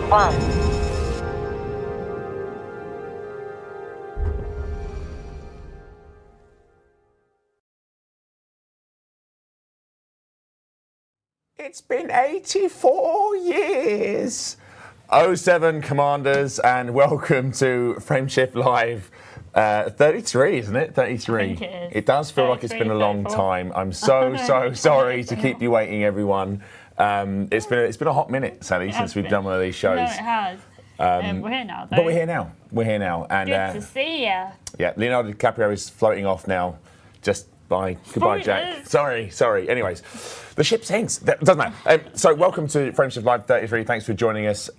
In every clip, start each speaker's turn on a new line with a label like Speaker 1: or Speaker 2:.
Speaker 1: confirmed.
Speaker 2: It's been 84 years. 07 Commanders, and welcome to Frameshift Live 33, isn't it? 33.
Speaker 3: I think it is.
Speaker 2: It does feel like it's been a long time. I'm so sorry to keep you waiting, everyone. It's been a hot minute, Sally, since we've done one of these shows.
Speaker 3: No, it has. We're here now, though.
Speaker 2: But we're here now. And,
Speaker 3: good to see you.
Speaker 2: Yeah, Leonardo DiCaprio is floating off now. Just bye. Goodbye, Jack. Sorry. Anyways, the ship sinks. That doesn't matter. So welcome to Frameshift Live 33. Thanks for joining us.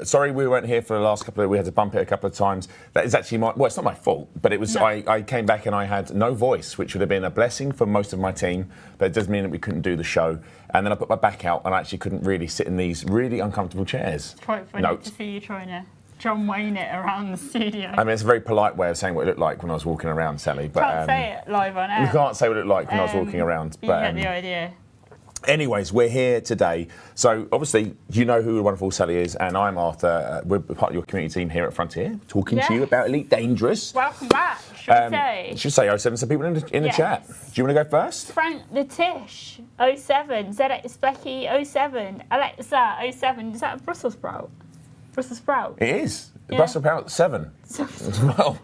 Speaker 2: Sorry we weren't here for the last couple of... We had to bump it a couple of times. That is actually my... Well, it's not my fault, but it was... No. I came back and I had no voice, which would have been a blessing for most of my team, but it does mean that we couldn't do the show. And then I put my back out and I actually couldn't really sit in these really uncomfortable chairs.
Speaker 3: It's quite funny to see you trying to John Wayne it around the studio.
Speaker 2: I mean, it's a very polite way of saying what it looked like when I was walking around, Sally. But
Speaker 3: can't say it live on air.
Speaker 2: You can't say what it looked like when I was walking around.
Speaker 3: But you get the idea.
Speaker 2: Anyways, we're here today. So obviously, you know who the wonderful Sally is, and I'm Arthur. We're part of your community team here at Frontier, talking to you about Elite Dangerous.
Speaker 3: Welcome back, should we say?
Speaker 2: Should say 07, some people in the chat. Do you want to go first?
Speaker 3: Frank the Tish, 07. ZX Specky, 07. Alexa, 07. Is that a Brussels sprout? Brussels sprout?
Speaker 2: It is. Yeah. Brussels sprout 7. Well,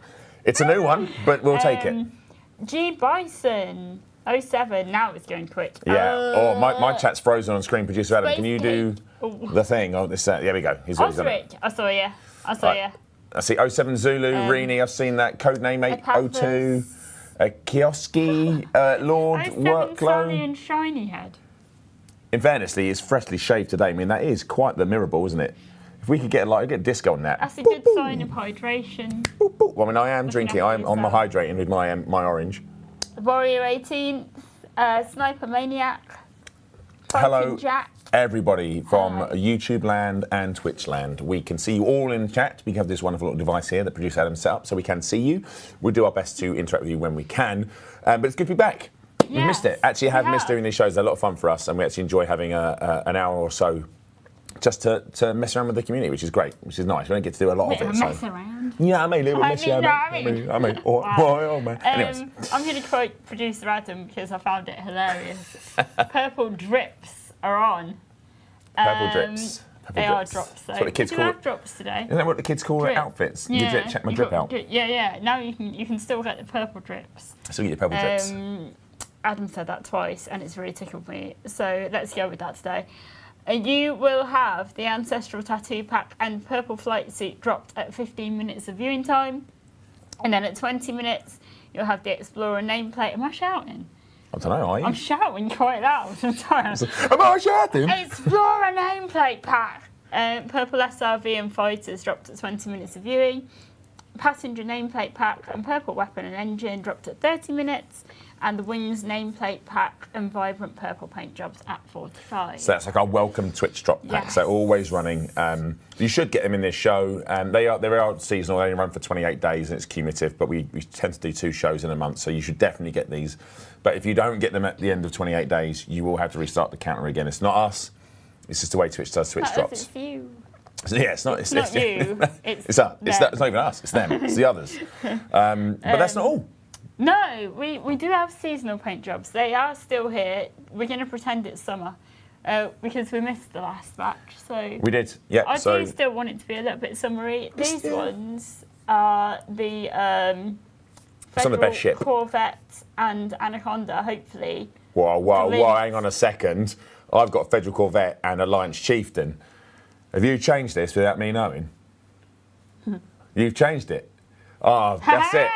Speaker 2: it's a new one, but we'll take it.
Speaker 3: G Bison, 07. Now it's going quick.
Speaker 2: Yeah. My chat's frozen on screen. Producer Adam, can you do the thing? Oh, this. There we go. He's already done it.
Speaker 3: I saw you. I
Speaker 2: see 07 Zulu, Rini. I've seen that. Codename 802. Kioski, Lord,
Speaker 3: 07
Speaker 2: Workload.
Speaker 3: Sally and Shiny Head.
Speaker 2: In fairness, he is freshly shaved today. I mean, that is quite the mirror ball, isn't it? If we could get a disco on that.
Speaker 3: That's a good sign of hydration.
Speaker 2: Well, I mean, I am drinking. I'm my hydrating with my orange.
Speaker 3: Warrior 18th, Sniper Maniac.
Speaker 2: Hello,
Speaker 3: Jack.
Speaker 2: Everybody from YouTube land and Twitch land. We can see you all in the chat. We have this wonderful little device here that producer Adam set up so we can see you. We'll do our best to interact with you when we can. But it's good to be back. Yes, we missed it. Actually, I have missed doing these shows. They're a lot of fun for us, and we actually enjoy having an hour or so just to mess around with the community, which is great, which is nice. We don't get to do a lot of it.
Speaker 3: Mess around.
Speaker 2: Yeah, I mean, little messy. I mean. Oh, man. Anyways.
Speaker 3: I'm going to quote producer Adam because I found it hilarious. Purple drips are on.
Speaker 2: Purple drips.
Speaker 3: They are drops, though.
Speaker 2: That's what the kids call
Speaker 3: have drops today.
Speaker 2: Isn't that what the kids call their outfits?
Speaker 3: Yeah.
Speaker 2: You check my drip out.
Speaker 3: Yeah. Now you can still get the purple drips.
Speaker 2: Still get your purple drips.
Speaker 3: Adam said that twice, and it's really tickled me. So let's go with that today. You will have the Ancestral Tattoo Pack and Purple Flight Suit dropped at 15 minutes of viewing time. And then at 20 minutes, you'll have the Explorer nameplate. Am I shouting?
Speaker 2: I don't know, are you?
Speaker 3: I'm shouting quite loud. I'm sorry.
Speaker 2: Am I shouting?
Speaker 3: Explorer nameplate pack. Purple SRV and Fighters dropped at 20 minutes of viewing. Passenger nameplate pack and Purple Weapon and Engine dropped at 30 minutes. And the Wings nameplate pack and Vibrant Purple paint jobs at 45.
Speaker 2: So that's like our welcome Twitch drop pack. Yes. So always running. You should get them in this show. They are seasonal. They only run for 28 days and it's cumulative, but we tend to do 2 shows in a month, so you should definitely get these. But if you don't get them at the end of 28 days, you will have to restart the counter again. It's not us. It's just the way Twitch does Twitch drops.
Speaker 3: It's you.
Speaker 2: Yeah, it's not
Speaker 3: you.
Speaker 2: It's not even us. It's them. It's the others. But that's not all.
Speaker 3: No, we do have seasonal paint jobs. They are still here. We're going to pretend it's summer because we missed the last batch. So
Speaker 2: we did, yeah.
Speaker 3: I do still want it to be a little bit summery. These ones are the
Speaker 2: some of the best ship.
Speaker 3: Corvette and Anaconda, hopefully.
Speaker 2: Whoa, hang on a second. I've got Federal Corvette and Alliance Chieftain. Have you changed this without me knowing? You've changed it. Oh, that's it.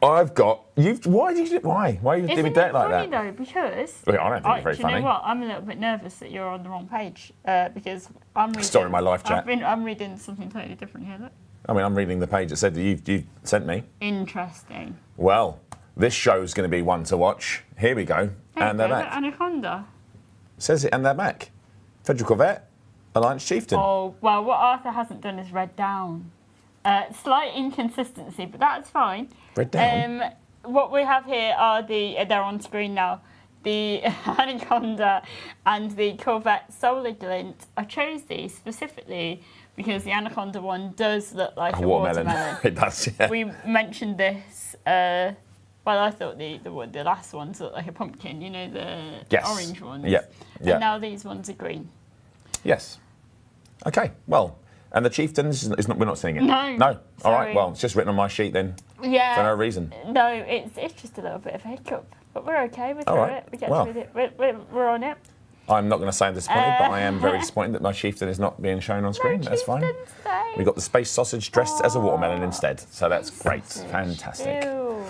Speaker 2: I've got Why are you doing that like that?
Speaker 3: Though, because
Speaker 2: I don't think it's very funny.
Speaker 3: You know what? I'm a little bit nervous that you're on the wrong page because I'm reading.
Speaker 2: Story of my life, chat.
Speaker 3: I'm reading something totally different here. Look.
Speaker 2: I mean, I'm reading the page that said that you've sent me.
Speaker 3: Interesting.
Speaker 2: Well, this show's going to be one to watch. Here we go, and they're back.
Speaker 3: Anaconda.
Speaker 2: Says it, and they're back. Federal Corvette, Alliance Chieftain.
Speaker 3: Oh well, what Arthur hasn't done is read down. Slight inconsistency, but that's fine.
Speaker 2: Read down.
Speaker 3: What we have here are they're on screen now. the Anaconda and the Corvette Solar Glint. I chose these specifically because the Anaconda one does look like a watermelon.
Speaker 2: It does, yeah.
Speaker 3: We mentioned this. Well, I thought the last ones looked like a pumpkin. You know, the orange ones.
Speaker 2: Yeah.
Speaker 3: And now these ones are green.
Speaker 2: Yes. Okay. Well, and the Chieftains is not. We're not seeing it.
Speaker 3: No.
Speaker 2: No. All
Speaker 3: Sorry.
Speaker 2: right. Well, it's just written on my sheet then.
Speaker 3: Yeah.
Speaker 2: For no reason.
Speaker 3: No, it's just a little bit of a hiccup, but we're okay. We're through it. We get through it. We're on it.
Speaker 2: I'm not going to say I'm disappointed, but I am very disappointed that my Chieftain is not being shown on screen.
Speaker 3: No
Speaker 2: That's fine.
Speaker 3: Chieftains today.
Speaker 2: We got the space sausage dressed as a watermelon instead, so that's great. Fantastic.
Speaker 3: Ew.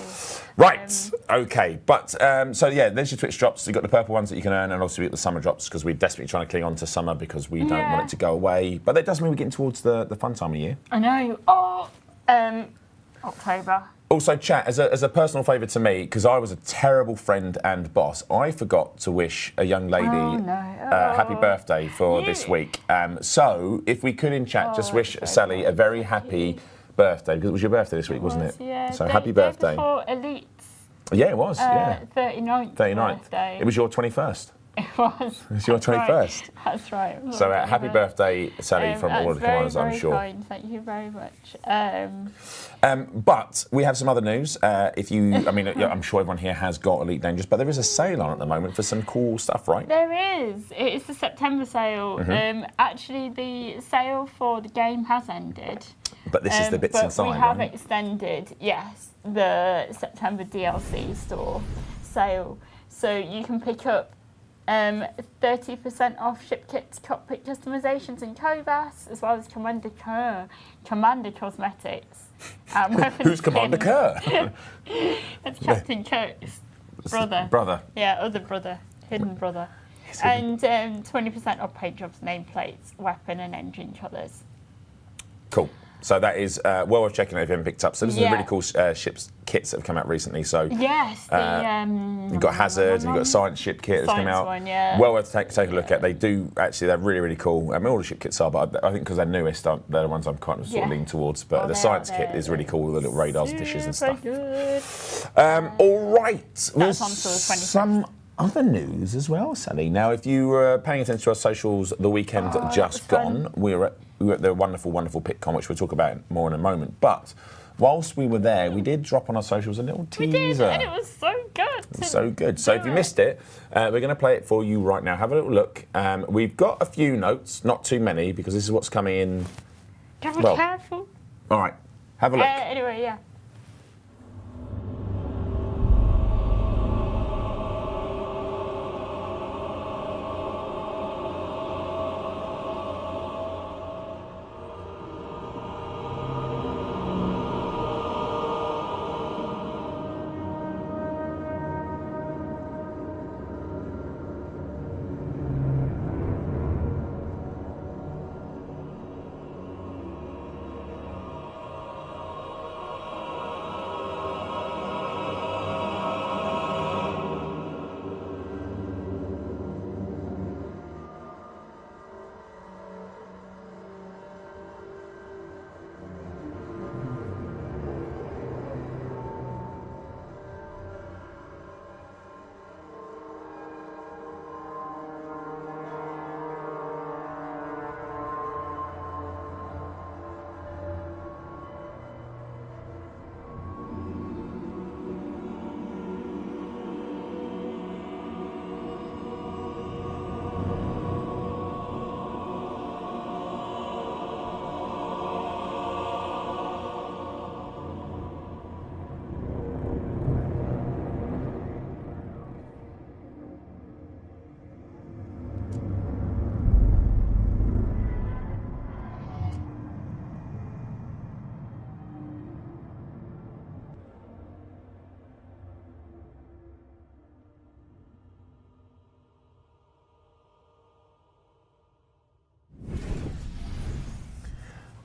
Speaker 2: Right, okay, but so yeah, there's your Twitch drops. You've got the purple ones that you can earn, and also we got the summer drops because we're desperately trying to cling on to summer because we don't want it to go away. But that does mean we're getting towards the fun time of year.
Speaker 3: I know. Oh, October.
Speaker 2: Also, chat, as a personal favour to me, because I was a terrible friend and boss, I forgot to wish a young lady happy birthday for this week. So, if we could in chat just wish Sally a very happy birthday, because it was your birthday this week, wasn't it?
Speaker 3: Yeah.
Speaker 2: So, happy birthday.
Speaker 3: Before Elites.
Speaker 2: Yeah, it was.
Speaker 3: 39th.
Speaker 2: 39th.
Speaker 3: Birthday.
Speaker 2: It was your 21st.
Speaker 3: It was.
Speaker 2: It's your 21st.
Speaker 3: That's right.
Speaker 2: So happy birthday, Sally, from all of the commanders, I'm sure.
Speaker 3: Kind. Thank you very much.
Speaker 2: But we have some other news. I'm sure everyone here has got Elite Dangerous, but there is a sale on at the moment for some cool stuff, right?
Speaker 3: There is. It is the September sale. Actually, the sale for the game has ended.
Speaker 2: But this is the bits inside,
Speaker 3: we have
Speaker 2: right?
Speaker 3: extended, yes, the September DLC store sale. So you can pick up 30% off ship kits, cockpit customizations and Covas, as well as Commander Cosmetics.
Speaker 2: Who's Commander Kerr?
Speaker 3: That's Captain Kirk's brother.
Speaker 2: Brother.
Speaker 3: Yeah, other brother, hidden brother. And 20% off paint jobs, nameplates, weapon and engine colours.
Speaker 2: Cool. So that is well worth checking out if you haven't picked up. So this is a really cool ships kits that have come out recently. So
Speaker 3: yes,
Speaker 2: you've got Hazard and you've got a Science ship kit that's come out.
Speaker 3: One, yeah.
Speaker 2: Well worth take a look at. They do actually, they're really, really cool. I mean, all the ship kits are, but I think because they're newest, they're the ones I'm kind of sort of leaning towards. But the Science kit is really cool with the little radars and dishes and stuff.
Speaker 3: Good.
Speaker 2: All right.
Speaker 3: That's on to the 25th.
Speaker 2: Some other news as well, Sally. Now, if you were paying attention to our socials the weekend just gone, we were at the wonderful, wonderful PitCon, which we'll talk about more in a moment. But whilst we were there, we did drop on our socials a little teaser.
Speaker 3: We did, and it was so good.
Speaker 2: It was so good. So if you missed it, we're going to play it for you right now. Have a little look. We've got a few notes, not too many, because this is what's coming in.
Speaker 3: Gotta be careful.
Speaker 2: All right, have a look.
Speaker 3: Anyway, yeah.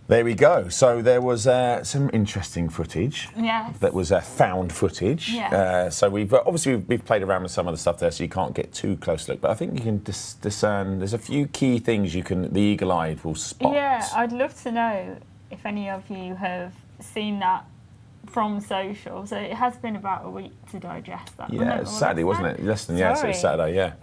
Speaker 2: There we go. So there was some interesting footage.
Speaker 3: Yes.
Speaker 2: That was found footage.
Speaker 3: Yes.
Speaker 2: So we've obviously we've played around with some of the stuff there, so you can't get too close to look. But I think you can discern. There's a few key things the eagle-eyed will spot.
Speaker 3: Yeah, I'd love to know if any of you have seen that from social, so it has been about a week to digest that.
Speaker 2: Yeah, it's Saturday, wasn't it? Less than, yeah, so it's Saturday, yeah.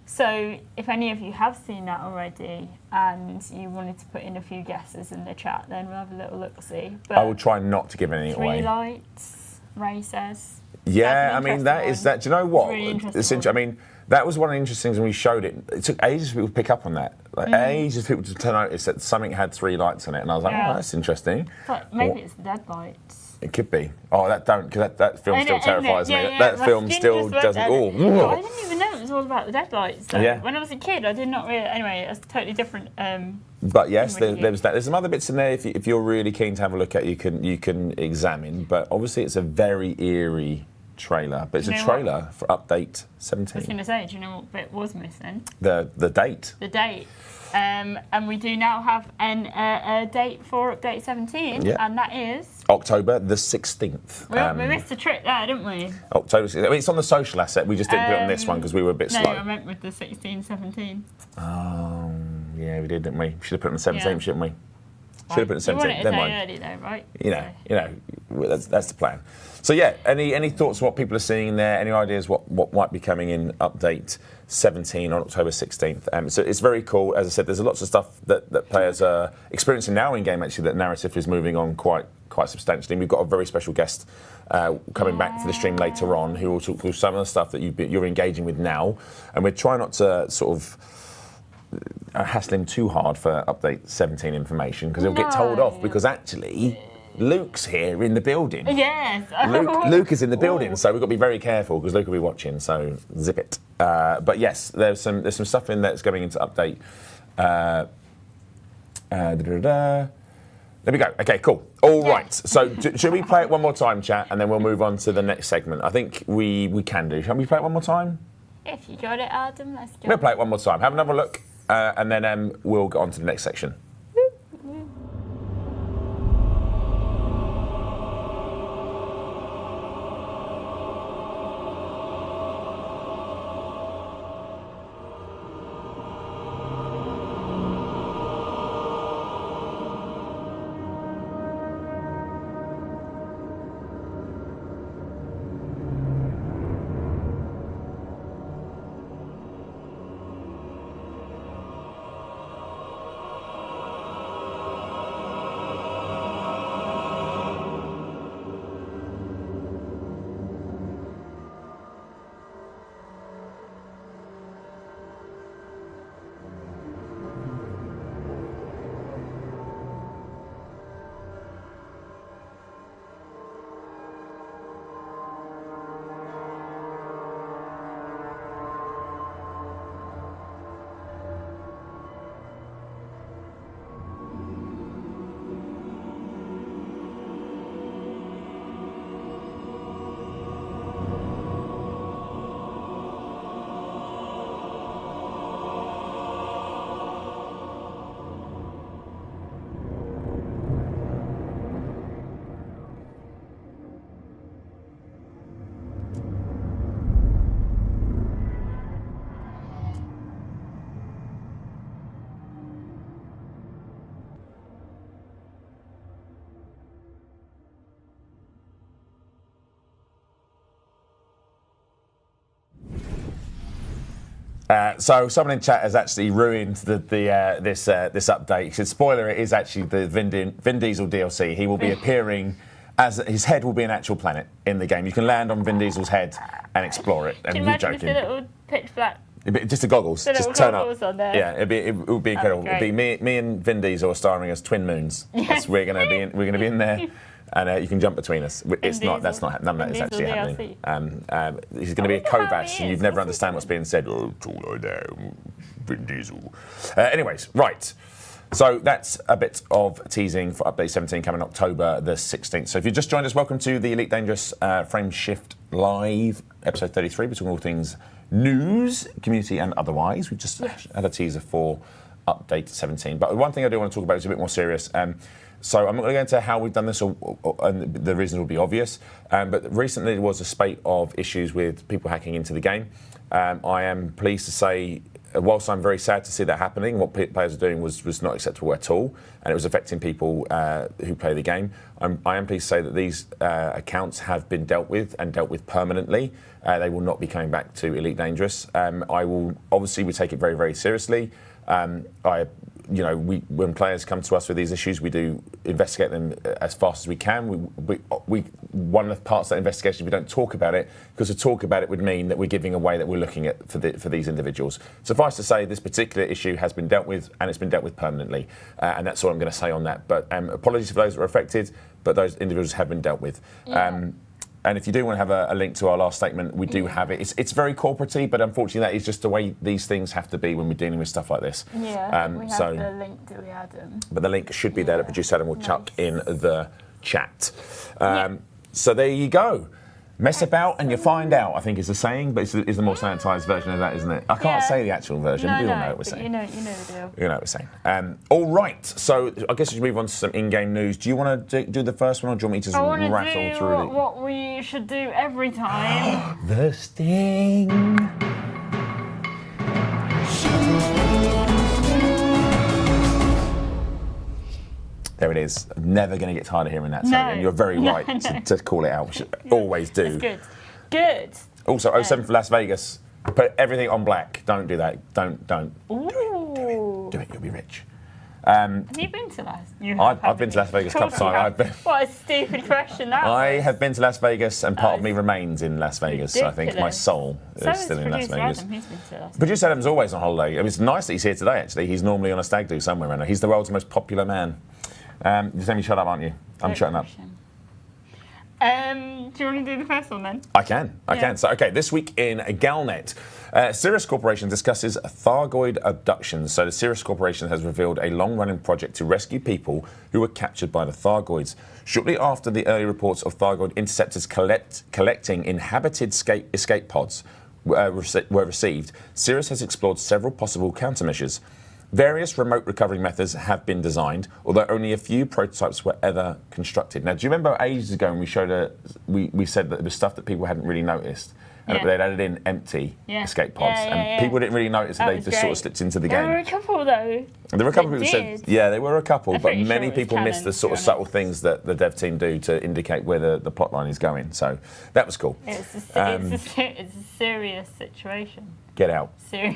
Speaker 3: So if any of you have seen that already and you wanted to put in a few guesses in the chat, then we'll have a little look-see.
Speaker 2: I will try not to give any away.
Speaker 3: Three lights, Ray says.
Speaker 2: Yeah, I mean, that is that. Do you know what?
Speaker 3: Really
Speaker 2: I mean, that was one of the interesting things when we showed it. It took ages for people to pick up on that. Like, ages for people to notice that something had 3 lights on it. And I was like, oh, that's interesting.
Speaker 3: But maybe it's the dead lights.
Speaker 2: It could be. Oh, because that film still terrifies me.
Speaker 3: Yeah,
Speaker 2: that film still doesn't. Oh,
Speaker 3: I didn't even know it was all about the deadlights. So when I was a kid, I did not really. Anyway, it's totally different.
Speaker 2: But yes, there was that. There's some other bits in there. If you're really keen to have a look at, you can examine. But obviously, it's a very eerie trailer. But it's a trailer for update 17.
Speaker 3: I was going to say, do you know what bit was missing?
Speaker 2: The date.
Speaker 3: The date. And we do now have a date for update 17, and that is
Speaker 2: October the 16th.
Speaker 3: We missed a trick there, didn't we?
Speaker 2: October 16th. I mean, it's on the social asset. We just didn't put it on this one because we were a bit slow.
Speaker 3: No, I meant with the 16, 17.
Speaker 2: Oh, yeah, we did, didn't we? Should have put it on the 17th, shouldn't we? Should have put it on the 17th.
Speaker 3: You want it a day early, though, right?
Speaker 2: You know, that's the plan. So yeah, any thoughts on what people are seeing there? Any ideas what might be coming in update 17 on October 16th? So it's very cool. As I said, there's lots of stuff that players are experiencing now in game. Actually, that narrative is moving on quite substantially. And we've got a very special guest coming back to the stream later on, who will talk through some of the stuff that you're engaging with now. And we're trying not to sort of hassle him too hard for update 17 information because he'll get told off because actually Luke's here in the building.
Speaker 3: Yes.
Speaker 2: Luke is in the building, so we've got to be very careful because Luke will be watching, so zip it. But yes, there's some stuff in there that's going into update. There we go. Okay, cool. All right. So should we play it one more time, chat, and then we'll move on to the next segment? I think we can do. Shall we play it one more time?
Speaker 3: If you got it, Adam, let's go.
Speaker 2: We'll play it one more time. Have another look, and then we'll get on to the next section. So someone in chat has actually ruined this update. He said, spoiler, it is actually the Vin Diesel DLC. He will be appearing as his head will be an actual planet in the game. You can land on Vin Diesel's head and explore it.
Speaker 3: Can you imagine if the little pitch black?
Speaker 2: Just the goggles. Just turn up.
Speaker 3: On there.
Speaker 2: Yeah, it would be incredible. It'd be me and Vin Diesel are starring as twin moons.
Speaker 3: Yes.
Speaker 2: We're gonna be in there. And you can jump between us. None of that is actually happening. He's going to be a Kovash, and you'd never understand what's being said. Oh, Vin Diesel. Anyways, right. So that's a bit of teasing for Update 17 coming October the 16th. So if you just joined us, welcome to the Elite Dangerous Frameshift Live, episode 33, between all things news, community, and otherwise. We just had a teaser for Update 17. But one thing I do want to talk about is a bit more serious. So I'm not going to go into how we've done this, and the reason will be obvious. But recently there was a spate of issues with people hacking into the game. I am pleased to say whilst I'm very sad to see that happening, what players are doing was not acceptable at all, and it was affecting people who play the game. I am pleased to say that these accounts have been dealt with and dealt with permanently. They will not be coming back to Elite Dangerous. We take it very, very seriously. When players come to us with these issues, we do investigate them as fast as we can. One of the parts of that investigation, we don't talk about it, because to talk about it would mean that we're giving away that we're looking at for these individuals. Suffice to say, this particular issue has been dealt with, and it's been dealt with permanently, and that's all I'm going to say on that. But apologies for those that were affected, but those individuals have been dealt with. Yeah. And if you do want to have a link to our last statement, we do have it. It's very corporate-y, but unfortunately that is just the way these things have to be when we're dealing with stuff like this.
Speaker 3: Yeah, we have the link, do we, Adam?
Speaker 2: But the link should be there that producer Adam will chuck in the chat. So there you go. Mess about and you find out, I think is the saying, but it's the more sanitised version of that, isn't it? I can't say the actual version. We all know what we're saying.
Speaker 3: You know the deal.
Speaker 2: You know what we're saying. All right, so I guess we should move on to some in-game news. Do you want to do the first one, or do you want me to just rattle through it?
Speaker 3: What we should do every time.
Speaker 2: The sting. There it is. Never going to get tired of hearing that, Sally. And you're very right to call it out. We should always do.
Speaker 3: That's good.
Speaker 2: Also, 07 for Las Vegas. Put everything on black. Don't do that. Don't.
Speaker 3: Ooh.
Speaker 2: Do it. You'll be rich.
Speaker 3: Have you been to Las Vegas?
Speaker 2: I've been to Las Vegas a couple of times.
Speaker 3: What a stupid question that
Speaker 2: I have been to Las Vegas, and part of me remains in Las Vegas. So I think my soul is still in Las Vegas.
Speaker 3: Adam, he's been to Las Vegas.
Speaker 2: Producer Adam's always on holiday. It's nice that he's here today, actually. He's normally on a stag do somewhere around there. He's the world's most popular man. You're saying you shut up, aren't you? I'm shutting up.
Speaker 3: Do you want to do the first one then?
Speaker 2: I can. So, this week in Galnet, Sirius Corporation discusses Thargoid abductions. So the Sirius Corporation has revealed a long-running project to rescue people who were captured by the Thargoids. Shortly after the early reports of Thargoid interceptors collecting inhabited escape pods were received, Sirius has explored several possible countermeasures. Various remote recovery methods have been designed, although only a few prototypes were ever constructed. Now, do you remember ages ago when we showed we said that there was stuff that people hadn't really noticed, and they'd added in empty escape pods, and people didn't really notice that they just sort of slipped into the game.
Speaker 3: There were a couple though.
Speaker 2: There were a couple of people who said, there were a couple, but many people missed the sort of subtle things that the dev team do to indicate where the plot line is going. So that was cool.
Speaker 3: It's a serious situation.
Speaker 2: Get out.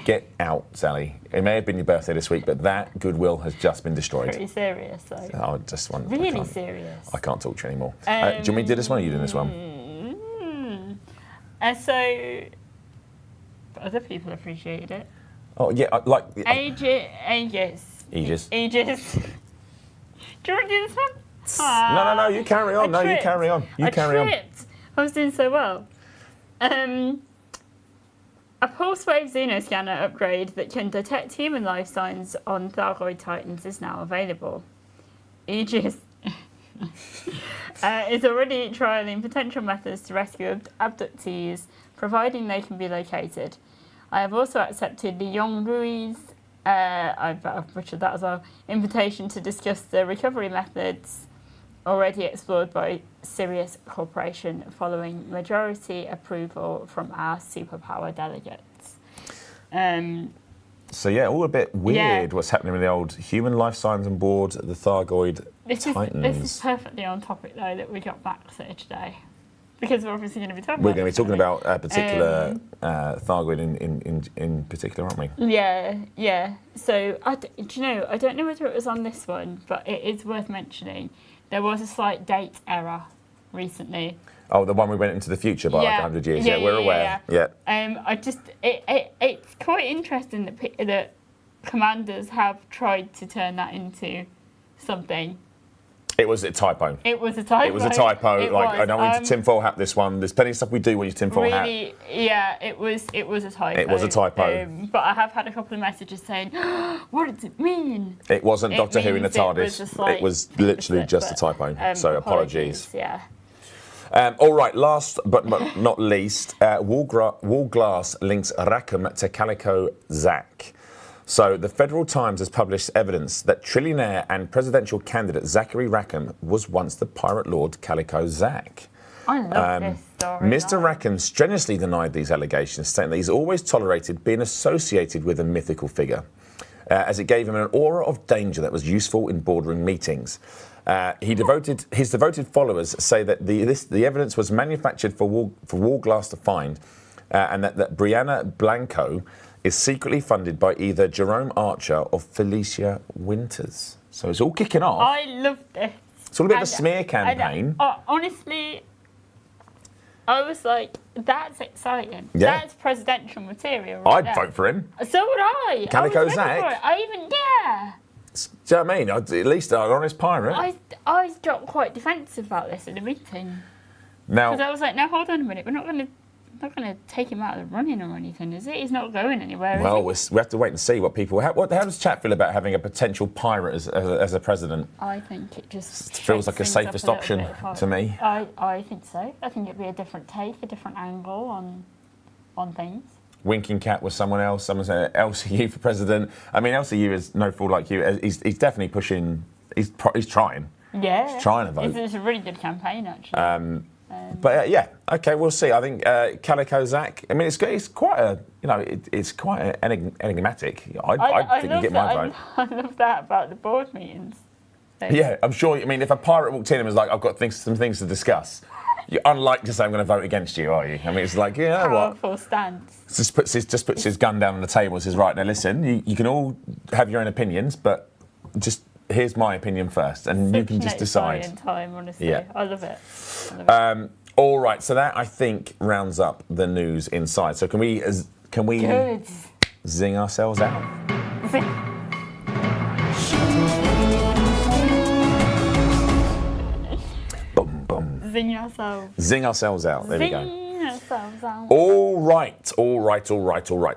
Speaker 2: Get out, Sally. It may have been your birthday this week, but that goodwill has just been destroyed.
Speaker 3: Pretty serious, though.
Speaker 2: I just want.
Speaker 3: Really serious.
Speaker 2: I can't talk to you anymore. Do you want me to do this one, or are you doing this one?
Speaker 3: So, other people appreciated it.
Speaker 2: Oh, yeah,
Speaker 3: Aegis. Do you want to do this one?
Speaker 2: No, you carry on. You carry on.
Speaker 3: I was doing so well. A pulse wave xenoscanner upgrade that can detect human life signs on Thargoid Titans is now available. Aegis is already trialling potential methods to rescue abductees, providing they can be located. I have also accepted the Yong Rui's, I've butchered that as well, invitation to discuss the recovery methods already explored by Sirius Corporation following majority approval from our superpower delegates.
Speaker 2: So all a bit weird what's happening with the old human life signs on board the Thargoid Titans.
Speaker 3: This is perfectly on topic though that we got back to today. Because we're obviously going to be talking
Speaker 2: We're going to be talking about a particular Thargoid in particular, aren't we?
Speaker 3: Yeah. So, I don't know whether it was on this one, but it is worth mentioning. There was a slight date error recently.
Speaker 2: Oh, the one we went into the future by 100 years. Yeah, we're aware. Yeah.
Speaker 3: It's quite interesting that commanders have tried to turn that into something.
Speaker 2: It was a typo.
Speaker 3: It was a typo.
Speaker 2: I don't want you to tinfoil hat this one. There's plenty of stuff we do when you tinfoil hat.
Speaker 3: Yeah, it was a typo.
Speaker 2: It was a typo.
Speaker 3: But I have had a couple of messages saying, what does it mean?
Speaker 2: It wasn't Doctor Who in the TARDIS. It was literally just a typo. So apologies.
Speaker 3: Yeah.
Speaker 2: All right, last but not least, Wall Glass links Rackham to Calico Zack. So the Federal Times has published evidence that trillionaire and presidential candidate Zachary Rackham was once the pirate lord Calico Zack.
Speaker 3: I love this story.
Speaker 2: Mr. Rackham strenuously denied these allegations, stating that he's always tolerated being associated with a mythical figure, as it gave him an aura of danger that was useful in boardroom meetings. His devoted followers say that the evidence was manufactured for wall glass to find, and that Brianna Blanco is secretly funded by either Jerome Archer or Felicia Winters. So it's all kicking off.
Speaker 3: I love this.
Speaker 2: It's all a bit of a smear campaign.
Speaker 3: Honestly, I was like, that's exciting.
Speaker 2: Yeah.
Speaker 3: That's presidential material. Right
Speaker 2: I'd
Speaker 3: there.
Speaker 2: vote for him.
Speaker 3: So would I.
Speaker 2: Calico
Speaker 3: I was ready
Speaker 2: Zach.
Speaker 3: for it. Yeah.
Speaker 2: Do you know what I mean? At least an honest pirate.
Speaker 3: I got quite defensive about this in the meeting.
Speaker 2: Now,
Speaker 3: Because I was like, no, hold on a minute. We're not going to take him out of the running or anything, is it? He's not going anywhere,
Speaker 2: well,
Speaker 3: is
Speaker 2: we have to wait and see what people. How does chat feel about having a potential pirate as a president?
Speaker 3: he? I think it just
Speaker 2: Feels like a
Speaker 3: shakes things
Speaker 2: safest
Speaker 3: up a
Speaker 2: option
Speaker 3: little bit.
Speaker 2: to me.
Speaker 3: I think so. I think it'd be a different take, a different angle on things.
Speaker 2: Winking Cat was someone else. Someone said LCU for president. I mean, LCU is no fool like you. He's definitely pushing. He's trying.
Speaker 3: Yeah.
Speaker 2: He's trying to vote.
Speaker 3: It's a really good campaign, actually.
Speaker 2: But yeah, okay, we'll see. I think Calico Zach. I mean, it's quite a it's quite enigmatic. I think you get my vote.
Speaker 3: I love that about the board meetings. So,
Speaker 2: Yeah, I'm sure. I mean, if a pirate walked in and was like, "I've got some things to discuss," you're unlikely to say, "I'm going to vote against you," are you? I mean, it's like, yeah, what?
Speaker 3: powerful stance.
Speaker 2: Just puts his gun down on the table and says, "Right, now listen, you can all have your own opinions, but just here's my opinion first, and you can just decide."
Speaker 3: In time, honestly.
Speaker 2: Yeah.
Speaker 3: I love it.
Speaker 2: All right, so that I think rounds up the news inside. So can we
Speaker 3: Good.
Speaker 2: zing ourselves out? Boom, boom.
Speaker 3: Zing yourself.
Speaker 2: Zing ourselves out. There we go.
Speaker 3: Zing yourselves out.
Speaker 2: All right.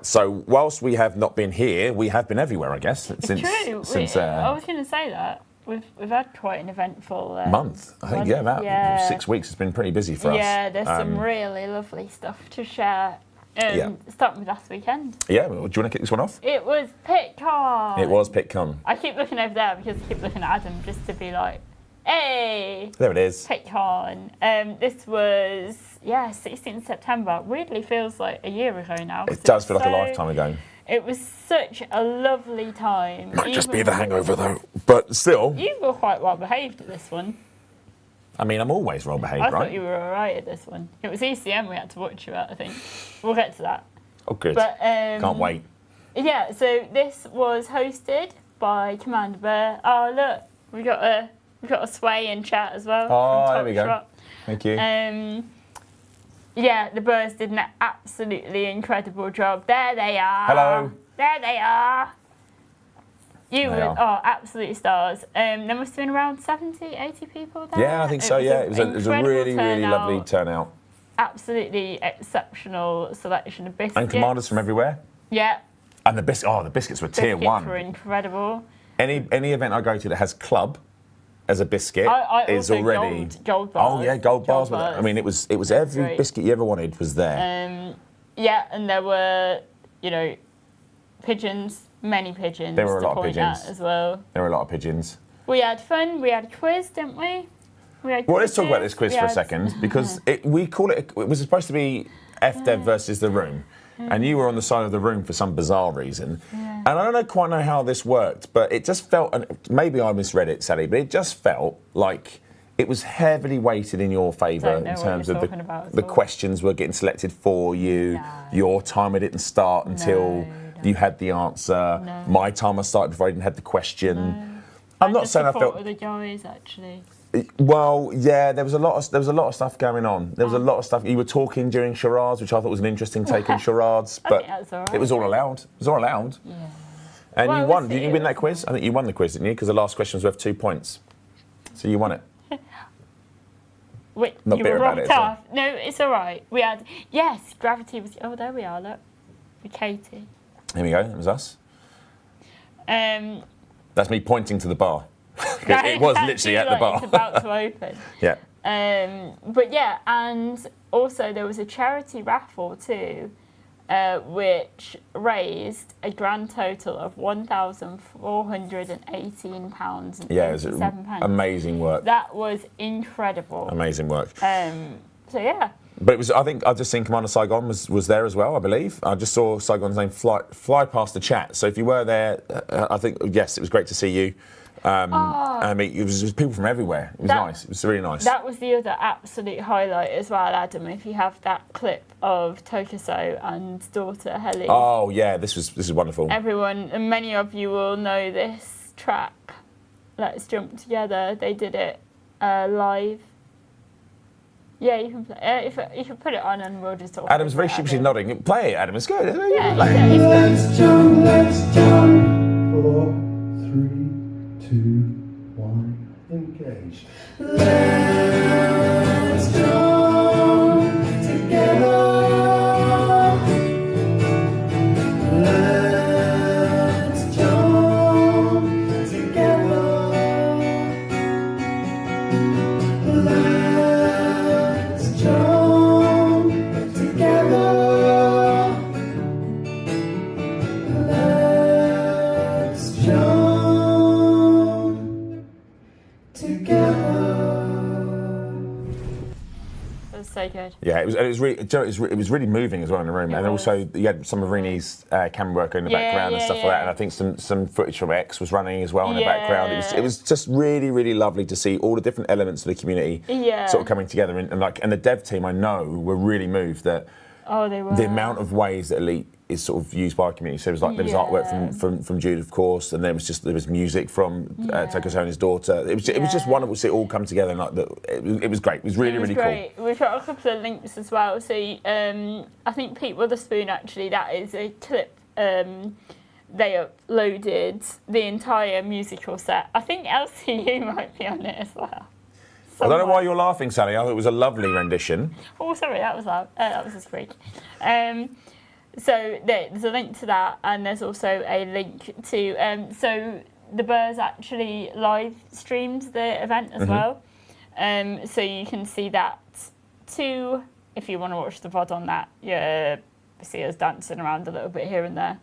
Speaker 2: So whilst we have not been here, we have been everywhere, I guess.
Speaker 3: It's true. I was going to say that. We've had quite an eventful
Speaker 2: month. I think, about 6 weeks has been pretty busy for us.
Speaker 3: Yeah, there's some really lovely stuff to share. Starting with last weekend.
Speaker 2: Yeah, well, do you want to kick this one off?
Speaker 3: It was PitCon.
Speaker 2: It was PitCon.
Speaker 3: I keep looking over there because I keep looking at Adam just to be like, hey!
Speaker 2: There it is.
Speaker 3: PitCon. This was, 16th September. Weirdly feels like a year ago now.
Speaker 2: It does feel like a lifetime ago.
Speaker 3: It was such a lovely time.
Speaker 2: Might just be the hangover, though. But still.
Speaker 3: You were quite well behaved at this one.
Speaker 2: I mean, I'm always well behaved,
Speaker 3: I
Speaker 2: right?
Speaker 3: thought you were all right at this one. It was ECM we had to watch you at, I think. We'll get to that.
Speaker 2: Oh, good.
Speaker 3: But,
Speaker 2: can't wait.
Speaker 3: Yeah, so this was hosted by Commander Bear. Oh, look, we got a sway in chat as well.
Speaker 2: Oh, there we go. Thank you.
Speaker 3: Yeah, the Burrs did an absolutely incredible job. There they are.
Speaker 2: Hello.
Speaker 3: There they are. You
Speaker 2: They
Speaker 3: were,
Speaker 2: are.
Speaker 3: absolute stars. There must have been around 70, 80 people there.
Speaker 2: Yeah, I think so, yeah. It was a really, really lovely turnout.
Speaker 3: Absolutely exceptional selection of biscuits.
Speaker 2: And commanders from everywhere.
Speaker 3: Yeah.
Speaker 2: And the biscuits were tier one.
Speaker 3: Biscuits were incredible.
Speaker 2: Any event I go to that has club as a biscuit
Speaker 3: I
Speaker 2: is
Speaker 3: also
Speaker 2: already
Speaker 3: gold bars.
Speaker 2: Oh yeah, gold bars. I mean, it was every
Speaker 3: great.
Speaker 2: biscuit you ever wanted was there.
Speaker 3: Yeah, and there were, pigeons, many pigeons.
Speaker 2: There were a lot of
Speaker 3: to point
Speaker 2: pigeons
Speaker 3: at as well.
Speaker 2: There were a lot of pigeons.
Speaker 3: We had fun. We had a quiz, didn't we?
Speaker 2: Well, let's talk about this quiz for a second because we call it. It was supposed to be FDev versus the room, and you were on the side of the room for some bizarre reason. Yeah. And I don't quite know how this worked, but it just felt. And maybe I misread it, Sally, but it just felt like it was heavily weighted in your favour in terms of the questions were getting selected for you. No. Your timer didn't start until you had the answer. No. My timer started before I even had the question.
Speaker 3: No.
Speaker 2: I'm not saying I felt.
Speaker 3: The guys actually.
Speaker 2: Well, yeah, there was a lot of stuff going on. There was a lot of stuff. You were talking during charades, which I thought was an interesting take on charades, but it was all allowed. It was all allowed. Yeah. And you won. Did you win that quiz? I think you won the quiz, didn't you? Because the last question was worth 2 points. So you won it.
Speaker 3: Wait,
Speaker 2: not
Speaker 3: you
Speaker 2: bitter
Speaker 3: were
Speaker 2: about it.
Speaker 3: Tough. No, it's all right. We had gravity was. Oh, there we are. Look, with Katie.
Speaker 2: Here we go. It was us. That's me pointing to the bar. It was literally at the bar.
Speaker 3: It's about to open.
Speaker 2: Yeah.
Speaker 3: But yeah, and also there was a charity raffle too, which raised a grand total of £1,418 and
Speaker 2: yeah, it was
Speaker 3: 87 pence.
Speaker 2: amazing work.
Speaker 3: That was incredible.
Speaker 2: Amazing work.
Speaker 3: So yeah.
Speaker 2: But it was. I think I've just seen Commander Saigon was there as well. I believe I just saw Saigon's name fly past the chat. So if you were there, I think yes, it was great to see you. I mean, it was people from everywhere. It was nice. It was really nice.
Speaker 3: That was the other absolute highlight as well, Adam. If you have that clip of Tokuso and daughter Heli.
Speaker 2: Oh yeah, this is wonderful.
Speaker 3: Everyone, and many of you will know this track. Let's Jump Together. They did it live. Yeah, you can play. If you can put it on, and we'll just talk.
Speaker 2: Adam's very sheepishly nodding. Play it, Adam. It's good.
Speaker 3: Yeah,
Speaker 1: Let's jump, let's jump. 4, 3, 2, 1, engage. Let's jump together. Let's jump together. Let's jump together. Let's jump together.
Speaker 3: That was so good.
Speaker 2: Yeah, it was really, Joe, it was really moving as well in the room,
Speaker 3: It
Speaker 2: and
Speaker 3: was.
Speaker 2: also you had some of Rini's camera work in the background and stuff like that, and I think some footage from X was running as well in the background. It was just really, really lovely to see all the different elements of the community sort of coming together, and the dev team I know were really moved that
Speaker 3: They were.
Speaker 2: the amount of ways that Elite is sort of used by our community. So there was artwork from Jude, of course, and there was music from Tokusoni's daughter. It was just wonderful to see it all come together, and it was great. It was really really
Speaker 3: great. We've got a couple of links as well. So I think Pete Witherspoon actually, that is a clip. They uploaded the entire musical set. I think LCU might be on it as well.
Speaker 2: I don't know why you're laughing, Sally. I thought it was a lovely rendition.
Speaker 3: Oh, sorry, that was loud. That was a squeak. So there's a link to that, and there's also a link to. So the Burrs actually live streamed the event as well. So you can see that too if you want to watch the VOD on that. You see us dancing around a little bit here and there.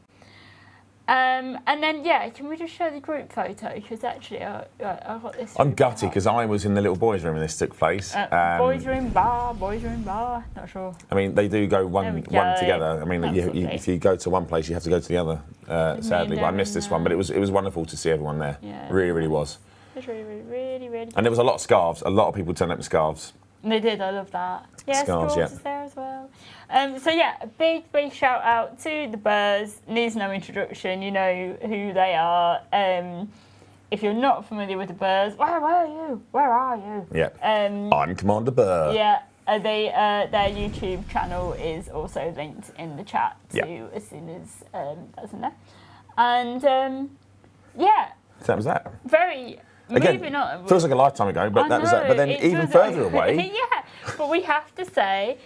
Speaker 3: And then, can we just show the group photo? Because actually, I got this.
Speaker 2: I'm gutted because I was in the little boys' room when this took place.
Speaker 3: Boys' room bar. Not sure.
Speaker 2: I mean, they do go one together. I mean,
Speaker 3: Absolutely.
Speaker 2: if you go to one place, you have to go to the other. Sadly, but I missed this one. But it was wonderful to see everyone there.
Speaker 3: Yeah.
Speaker 2: Really, really was.
Speaker 3: It was really.
Speaker 2: And there was a lot of scarves. A lot of people turned up with scarves.
Speaker 3: They did, I love that. Yeah,
Speaker 2: Scars,
Speaker 3: Scores is there as well. So a big shout out to the Burrs. Needs no introduction, you know who they are. If you're not familiar with the Burrs, where were you? Where are you?
Speaker 2: Yeah. I'm Commander Burr.
Speaker 3: Yeah, their YouTube channel is also linked in the chat too, as soon as that's in there. And
Speaker 2: So that was that.
Speaker 3: very...
Speaker 2: Again,
Speaker 3: moving on.
Speaker 2: feels like a lifetime ago, but that was that. But then even further away.
Speaker 3: Yeah, but we have to say,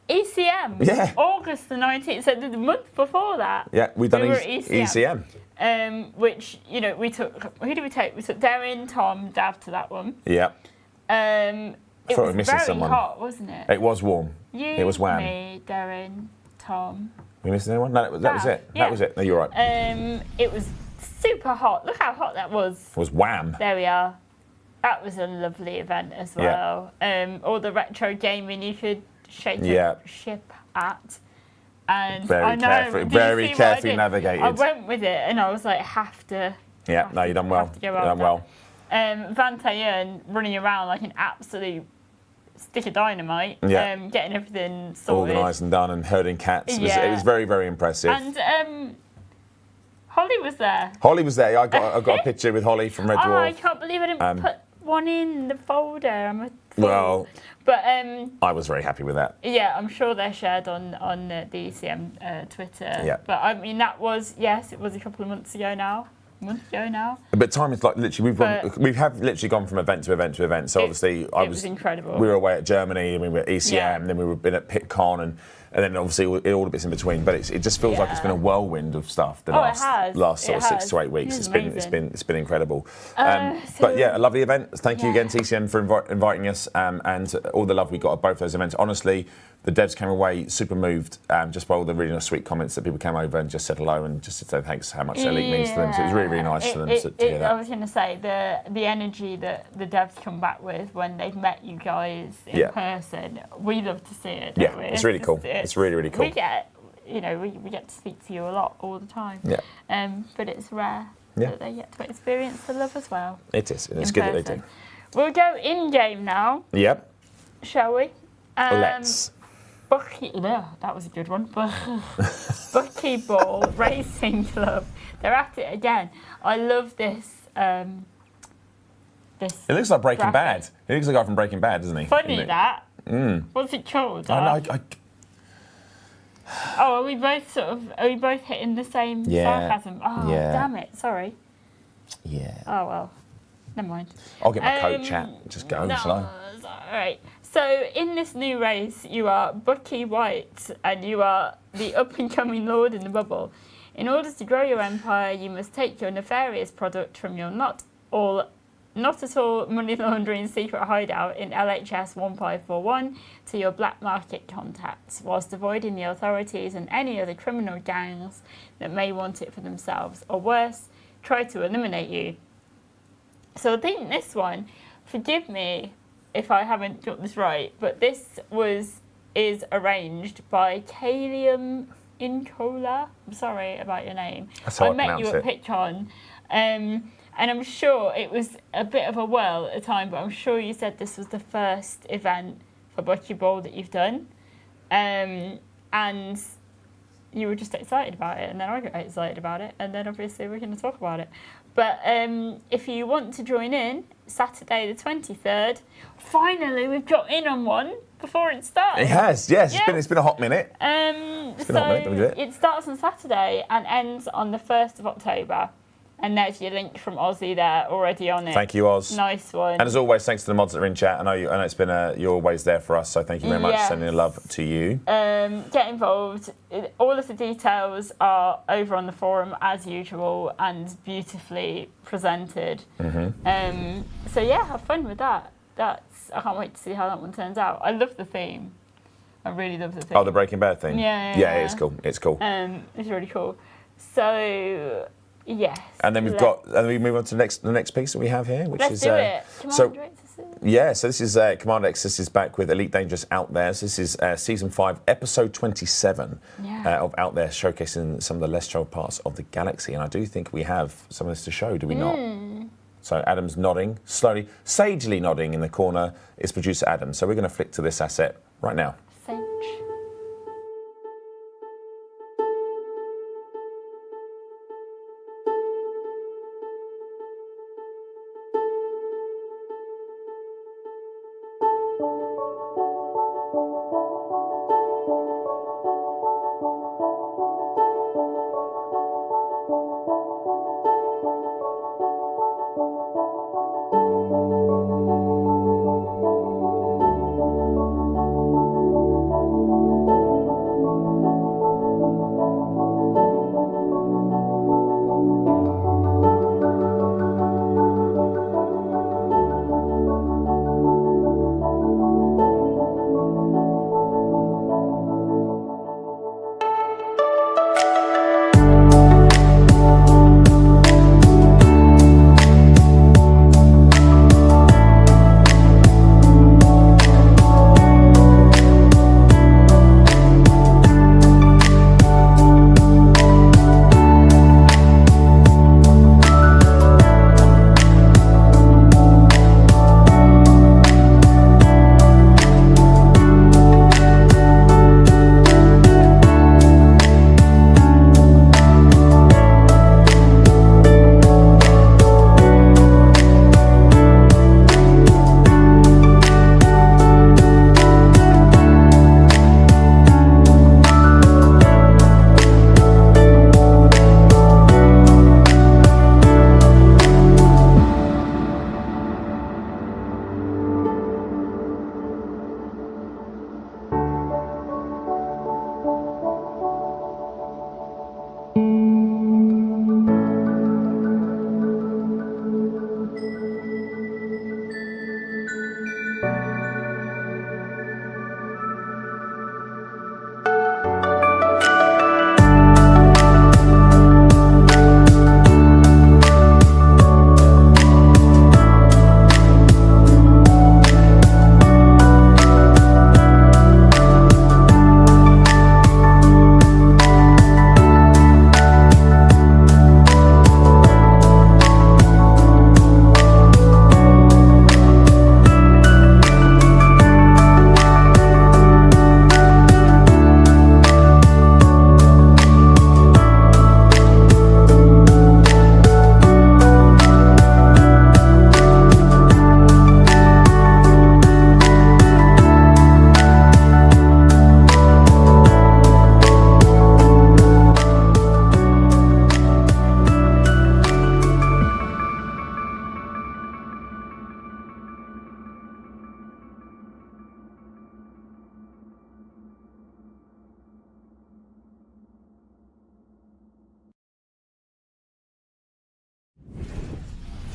Speaker 3: ECM.
Speaker 2: Yeah.
Speaker 3: August the 19th. So the month before that.
Speaker 2: Yeah, we've done
Speaker 3: were at ECM. Which we took. Who did we take? We took Darren, Tom, Dav to that one.
Speaker 2: Yeah.
Speaker 3: It
Speaker 2: thought we
Speaker 3: was
Speaker 2: missing
Speaker 3: very
Speaker 2: someone.
Speaker 3: hot, wasn't it?
Speaker 2: It was warm. It was Wham.
Speaker 3: Me, Darren, Tom.
Speaker 2: We missing anyone? No, that was it.
Speaker 3: Yeah.
Speaker 2: That was it. No, you're right.
Speaker 3: It was super hot. Look how hot that was.
Speaker 2: It was Wham.
Speaker 3: There we are. That was a lovely event as well. All the retro gaming you could shake a ship at. And
Speaker 2: very carefully navigated.
Speaker 3: I went with it and I was like, have to.
Speaker 2: Yeah, no, you done well. You done well.
Speaker 3: Van Tayen running around like an absolute stick of dynamite.
Speaker 2: Yeah.
Speaker 3: Getting everything sorted.
Speaker 2: Organised and done and herding cats. It was very, very impressive.
Speaker 3: And Holly was there.
Speaker 2: Holly was there. I got a picture with Holly from Red Dwarf.
Speaker 3: Oh, I can't believe I didn't put one in the folder. I'm a fool.
Speaker 2: Well,
Speaker 3: but
Speaker 2: I was very happy with that.
Speaker 3: Yeah, I'm sure they're shared on the ECM Twitter.
Speaker 2: Yeah.
Speaker 3: But I mean, that was it was a couple of months ago now.
Speaker 2: But time is like literally we have literally gone from event to event to event. So obviously
Speaker 3: it was incredible.
Speaker 2: We were away at Germany and we were at ECM, and then we were been at PitCon and then obviously all the bits in between. But it just feels like it's been a whirlwind of stuff the
Speaker 3: it has.
Speaker 2: last sort
Speaker 3: It
Speaker 2: of 6
Speaker 3: has.
Speaker 2: to 8 weeks.
Speaker 3: It's
Speaker 2: It's been incredible.
Speaker 3: So-
Speaker 2: But yeah, a lovely event. Thank you
Speaker 3: Yeah.
Speaker 2: again, TCN, for inviting us, and all the love we got at both those events. Honestly, the devs came away super moved just by all the really nice, sweet comments that people came over and just said hello and just said thanks how much their league means to them. So it was really, really nice for them to hear
Speaker 3: I
Speaker 2: that.
Speaker 3: was going to say the energy that the devs come back with when they've met you guys in person, we love to see it. Don't
Speaker 2: Yeah,
Speaker 3: we?
Speaker 2: it's really cool. It's really, really cool.
Speaker 3: We get, we get to speak to you a lot all the time.
Speaker 2: Yeah.
Speaker 3: But it's rare
Speaker 2: Yeah.
Speaker 3: that they get to experience the love as well.
Speaker 2: It is. It's
Speaker 3: in
Speaker 2: good that they
Speaker 3: person.
Speaker 2: do.
Speaker 3: We'll go in game now,
Speaker 2: Yep.
Speaker 3: shall we?
Speaker 2: Let's.
Speaker 3: That was a good one. Buckyball Racing Club. They're at it again. I love this. This.
Speaker 2: It looks like Breaking
Speaker 3: graphic.
Speaker 2: Bad. He looks like a guy from Breaking Bad, doesn't he?
Speaker 3: Funny
Speaker 2: Isn't it?
Speaker 3: that. What's it called?
Speaker 2: I know.
Speaker 3: Oh, are we both hitting the same sarcasm? Oh,
Speaker 2: Yeah.
Speaker 3: damn it! Sorry.
Speaker 2: Yeah.
Speaker 3: Oh well, never mind.
Speaker 2: I'll get my coat, chat. Just go,
Speaker 3: No,
Speaker 2: shall I?
Speaker 3: it's all right. So in this new race, you are Bucky White, and you are the up-and-coming lord in the bubble. In order to grow your empire, you must take your nefarious product from your not at all money laundering secret hideout in LHS 1541 to your black market contacts, whilst avoiding the authorities and any other criminal gangs that may want it for themselves, or worse, try to eliminate you. So I think this one, forgive me if I haven't got this right, but this is arranged by Kalium Incola. I'm sorry about your name.
Speaker 2: That's how I
Speaker 3: met you
Speaker 2: pronounce
Speaker 3: at
Speaker 2: it.
Speaker 3: PitchCon, and I'm sure it was a bit of a whirl at the time, but I'm sure you said this was the first event for Buckyball that you've done, and you were just excited about it, and then I got excited about it, and then obviously we're going to talk about it. But if you want to join in, Saturday the 23rd, finally we've got in on one before it starts.
Speaker 2: It has, yes.
Speaker 3: Yeah.
Speaker 2: It's been a hot minute.
Speaker 3: So
Speaker 2: been a hot minute, but we did it.
Speaker 3: it starts on Saturday and ends on the 1st of October. And there's your link from Aussie there already on it.
Speaker 2: Thank you, Oz.
Speaker 3: Nice one.
Speaker 2: And as always, thanks to the mods that are in chat. I know it's been you're always there for us, so thank you very much.
Speaker 3: Yes.
Speaker 2: Sending love to you.
Speaker 3: Get involved. All of the details are over on the forum as usual and beautifully presented. So yeah, have fun with that. I can't wait to see how that one turns out. I love the theme. I really love the theme.
Speaker 2: Oh, the Breaking Bad thing.
Speaker 3: Yeah.
Speaker 2: It's cool. It's cool.
Speaker 3: It's really cool. So yes.
Speaker 2: And then we move on to the next piece that we have here, which
Speaker 3: Let's
Speaker 2: is
Speaker 3: do it. Commander Exorcist.
Speaker 2: So this is Commander X. Is back with Elite Dangerous Out There. So this is season 5, episode 27 of Out There, showcasing some of the less traveled parts of the galaxy. And I do think we have some of this to show, do we not? So Adam's nodding, slowly, sagely nodding in the corner is producer Adam. So we're going to flick to this asset right now.
Speaker 3: Sage.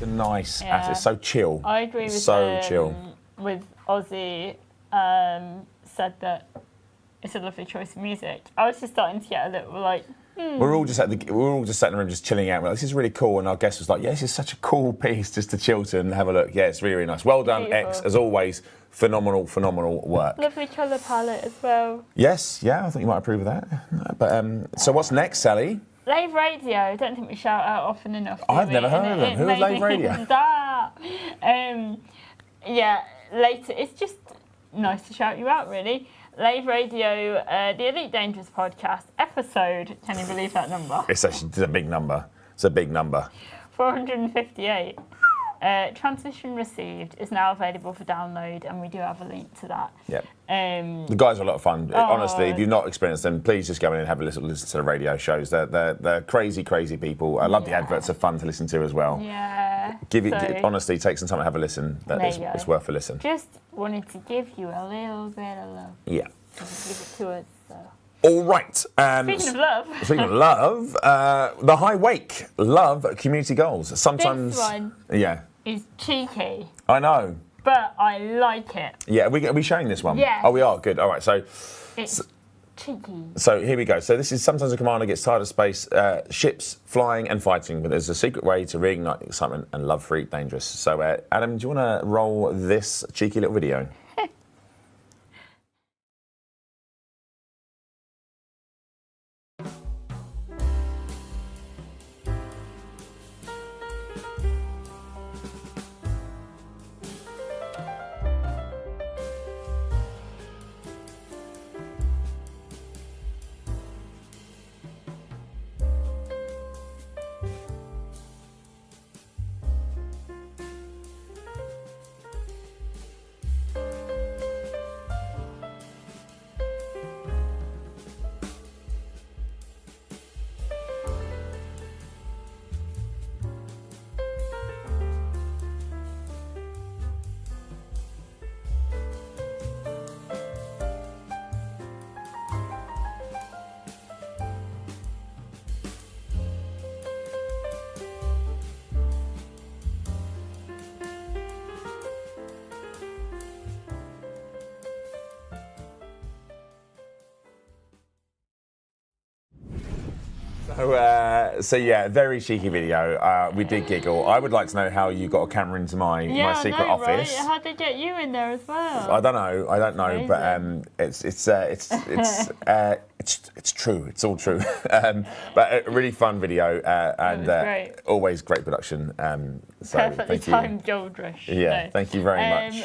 Speaker 2: a nice
Speaker 3: Yeah.
Speaker 2: asset. It's so chill.
Speaker 3: I agree with
Speaker 2: So chill.
Speaker 3: With Ozzy said that it's a lovely choice of music. I was just starting to get a little like.
Speaker 2: We're all just sat in the room, just chilling out. We're like, this is really cool, and our guest was like, "Yeah, this is such a cool piece, just to chill to and have a look." Yeah, it's really, really nice. Well done,
Speaker 3: Beautiful.
Speaker 2: X, as always. Phenomenal work.
Speaker 3: Lovely colour palette as well.
Speaker 2: Yes, yeah, I think you might approve of that. But so what's next, Sally?
Speaker 3: Lave Radio. I don't think we shout out often enough.
Speaker 2: I've never heard of them. Who is Lave Radio?
Speaker 3: Yeah, later. It's just nice to shout you out, really. Lave Radio, the Elite Dangerous podcast, episode. Can you believe that number?
Speaker 2: It's a big number. It's a big number.
Speaker 3: 458. Transmission received is now available for download, and we do have a link to that.
Speaker 2: Yep. The guys are a lot of fun. Honestly, if you've not experienced them, please just go in and have a listen to the radio shows. They're crazy people. I love the adverts. They're fun to listen to as well.
Speaker 3: Yeah.
Speaker 2: Honestly, take some time to have a listen. It's worth a listen.
Speaker 3: Just wanted to give you a little bit of love.
Speaker 2: Yeah.
Speaker 3: Just give it to us. So.
Speaker 2: All right.
Speaker 3: Speaking of love.
Speaker 2: Speaking of love, the High Wake love community goals. Sometimes.
Speaker 3: This one
Speaker 2: Yeah.
Speaker 3: is cheeky,
Speaker 2: I know.
Speaker 3: but I like it.
Speaker 2: Yeah. Are we showing this one?
Speaker 3: Yes.
Speaker 2: Oh, we are. Good. All right. So.
Speaker 3: It's cheeky.
Speaker 2: So here we go. So this is sometimes a commander gets tired of space, ships flying and fighting, but there's a secret way to reignite excitement and love for Elite Dangerous. So Adam, do you want to roll this cheeky little video? So yeah, very cheeky video. We did giggle. I would like to know how you got a camera into my secret office.
Speaker 3: Right? How'd they get you in there as well?
Speaker 2: I don't know, but it's true. It's all true. But a really fun video and always great production. So
Speaker 3: Perfectly timed gold rush.
Speaker 2: Yeah,
Speaker 3: no.
Speaker 2: thank you very much.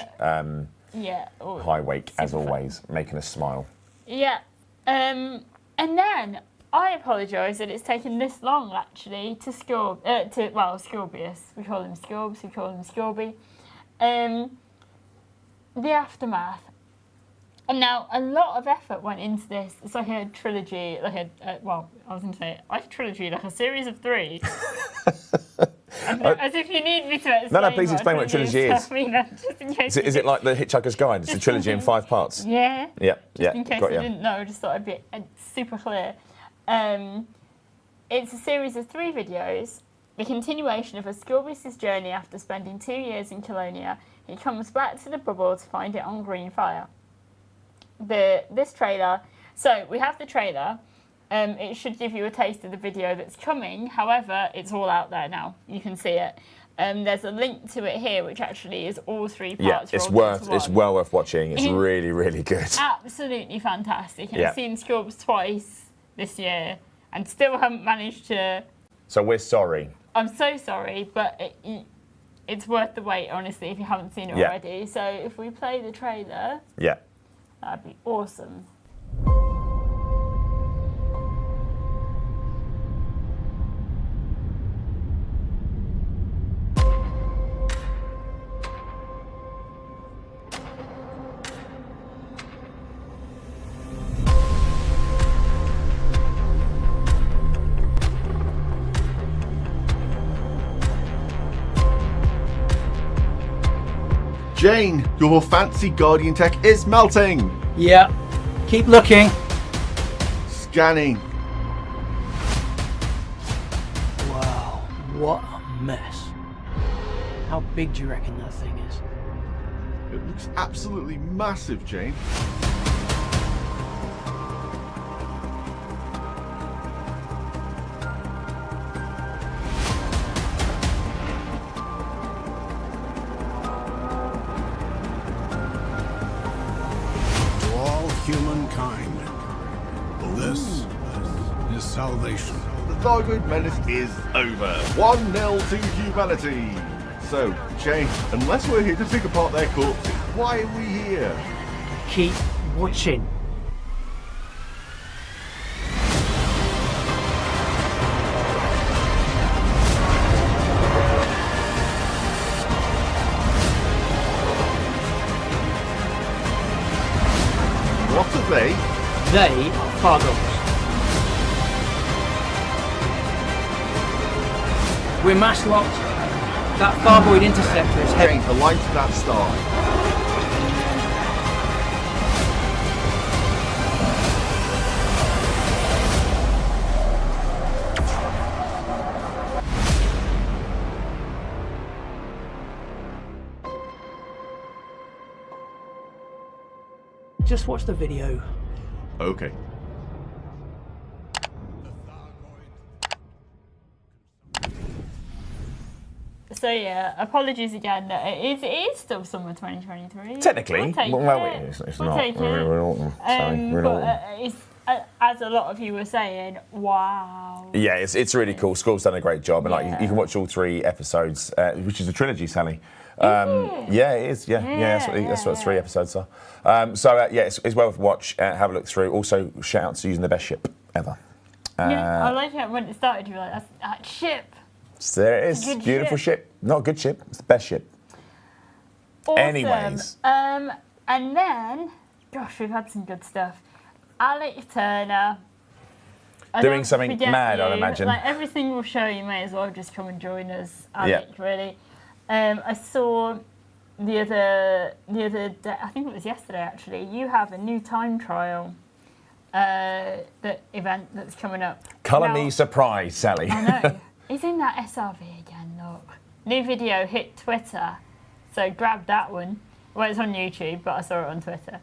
Speaker 3: Yeah.
Speaker 2: High Wake, as
Speaker 3: super
Speaker 2: always, making us smile.
Speaker 3: Yeah. And then I apologise that it's taken this long actually to Scorbius. We call him Scorbs, we call him Scorby. The aftermath. And now a lot of effort went into this. It's like a trilogy, like a trilogy, like a series of 3. As if you need me to explain.
Speaker 2: No, please explain what a trilogy is.
Speaker 3: Just in case
Speaker 2: Is it like the Hitchhiker's Guide? It's a trilogy in 5 parts.
Speaker 3: Yeah.
Speaker 2: Yeah.
Speaker 3: In case you didn't know, I just thought I'd be super clear. It's a series of 3 videos, the continuation of Scorbius' journey after spending 2 years in Colonia. He comes back to the bubble to find it on green fire. This trailer, so we have the trailer. It should give you a taste of the video that's coming. However, it's all out there now. You can see it. There's a link to it here, which actually is all 3 parts.
Speaker 2: Yeah, it's well worth watching. It's really, really good.
Speaker 3: Absolutely fantastic. And
Speaker 2: Yeah.
Speaker 3: I've seen Scorbs twice this year and still haven't managed to.
Speaker 2: So we're sorry.
Speaker 3: I'm so sorry, but it's worth the wait, honestly, if you haven't seen it already. So if we play the trailer, that'd be awesome.
Speaker 4: Jane, your fancy Guardian tech is melting.
Speaker 5: Yeah. Keep looking.
Speaker 4: Scanning.
Speaker 5: Wow, what a mess. How big do you reckon that thing is?
Speaker 4: It looks absolutely massive, Jane.
Speaker 6: To all humankind, this is salvation.
Speaker 4: The Thargoid menace is over. 1-0 to humanity. So, Jane, unless we're here to pick apart their corpses, why are we here?
Speaker 5: Keep watching.
Speaker 4: What are they?
Speaker 5: They are Thargoids. We're mass locked. That Thargoid interceptor is heading.
Speaker 4: Jane, align to that star.
Speaker 5: Just watch the video.
Speaker 4: Okay.
Speaker 3: So yeah, apologies again. It is still summer 2023.
Speaker 2: Technically,
Speaker 3: We'll take
Speaker 2: well,
Speaker 3: it.
Speaker 2: it's
Speaker 3: We'll
Speaker 2: not.
Speaker 3: take it.
Speaker 2: We're in autumn. Sorry, we're in
Speaker 3: But
Speaker 2: autumn.
Speaker 3: it's, as a lot of you were saying, wow.
Speaker 2: Yeah, it's really cool. School's done a great job, and like
Speaker 3: Yeah.
Speaker 2: you can watch all 3 episodes, which is a trilogy, Sally.
Speaker 3: it?
Speaker 2: Yeah, it is. Yeah, that's what 3 episodes are. Yeah, it's well worth a watch. Have a look through. Also, shout out to using the best ship ever.
Speaker 3: Yeah, I like it when it started. You were like, that ship.
Speaker 2: So there it
Speaker 3: It's a
Speaker 2: is.
Speaker 3: good
Speaker 2: Beautiful ship. Not a good ship. It's the best ship.
Speaker 3: Awesome.
Speaker 2: Anyways.
Speaker 3: And then, gosh, we've had some good stuff. Alec Turner.
Speaker 2: Doing
Speaker 3: don't
Speaker 2: something
Speaker 3: forget
Speaker 2: mad, I'd
Speaker 3: you.
Speaker 2: imagine.
Speaker 3: Like every single show, you may as well just come and join us, Alec. Really. I saw the other day, I think it was yesterday actually. You have a new time trial event that's coming up.
Speaker 2: Colour
Speaker 3: Now-
Speaker 2: me surprised, Sally.
Speaker 3: I know. He's in that SRV again, look. New video hit Twitter, so grab that one. Well, it's on YouTube, but I saw it on Twitter.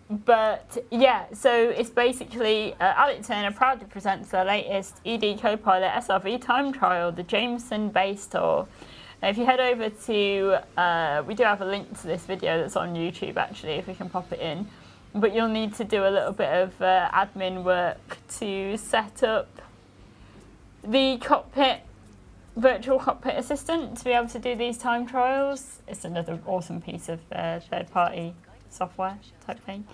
Speaker 3: But yeah, so it's basically Alec Turner proudly presents their latest ED Copilot SRV time trial, the Jameson Base Tour. Now, if you head over to, we do have a link to this video that's on YouTube actually, if we can pop it in. But you'll need to do a little bit of admin work to set up the virtual cockpit assistant to be able to do these time trials. It's another awesome piece of third-party software type thing.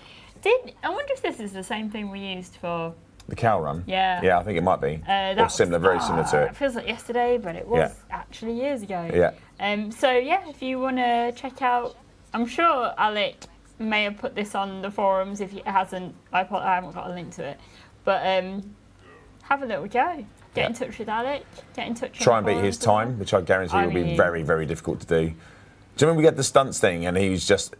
Speaker 3: I wonder if this is the same thing we used for.
Speaker 2: The cow run.
Speaker 3: Yeah.
Speaker 2: Yeah, I think it might be.
Speaker 3: That
Speaker 2: Or similar, very similar to
Speaker 3: It
Speaker 2: it.
Speaker 3: feels like yesterday, but it was actually years ago.
Speaker 2: Yeah.
Speaker 3: So yeah, if you want to check out, I'm sure Alec may have put this on the forums. If it hasn't, I haven't got a link to it. But have a little go. Get in touch with Alec. Get in touch.
Speaker 2: Try
Speaker 3: on
Speaker 2: and
Speaker 3: the
Speaker 2: beat his
Speaker 3: forums.
Speaker 2: time, which I guarantee
Speaker 3: I
Speaker 2: will be
Speaker 3: mean-
Speaker 2: very, very difficult to do. Do you remember we had the stunts thing and he was just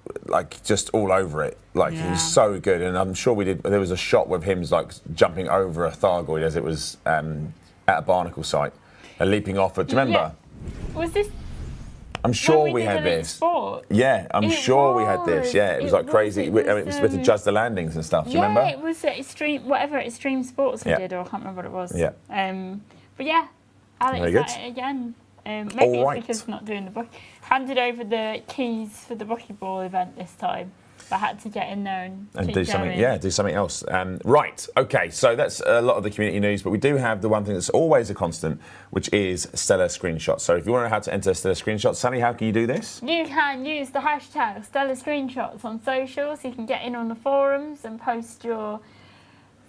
Speaker 2: all over it? Like he
Speaker 3: Yeah.
Speaker 2: was so good, and I'm sure there was a shot with him like jumping over a Thargoid as it was at a barnacle site and leaping off it. Do you remember?
Speaker 3: Yeah. Was this
Speaker 2: I'm sure
Speaker 3: when
Speaker 2: we
Speaker 3: did
Speaker 2: had
Speaker 3: Elite
Speaker 2: this.
Speaker 3: Sport?
Speaker 2: Yeah, I'm
Speaker 3: It
Speaker 2: sure we had this.
Speaker 3: was.
Speaker 2: Yeah, it was like crazy. It was with the just the landings and stuff. Do you
Speaker 3: Yeah,
Speaker 2: remember?
Speaker 3: it was Extreme, whatever Extreme Sports we
Speaker 2: Yeah.
Speaker 3: did, or I can't remember what it was.
Speaker 2: Yeah.
Speaker 3: But yeah, Alex
Speaker 2: Very good.
Speaker 3: at it again. Maybe
Speaker 2: All
Speaker 3: it's
Speaker 2: right.
Speaker 3: because it's not doing the book. Handed over the keys for the buckyball event this time. I had to get in there and keep
Speaker 2: do something.
Speaker 3: going.
Speaker 2: Yeah, do something else. Right. Okay. So that's a lot of the community news, but we do have the one thing that's always a constant, which is Stellar Screenshots. So if you want to know how to enter Stellar Screenshots, Sally, how can you do this?
Speaker 3: You can use the hashtag Stellar Screenshots on socials. You can get in on the forums and post your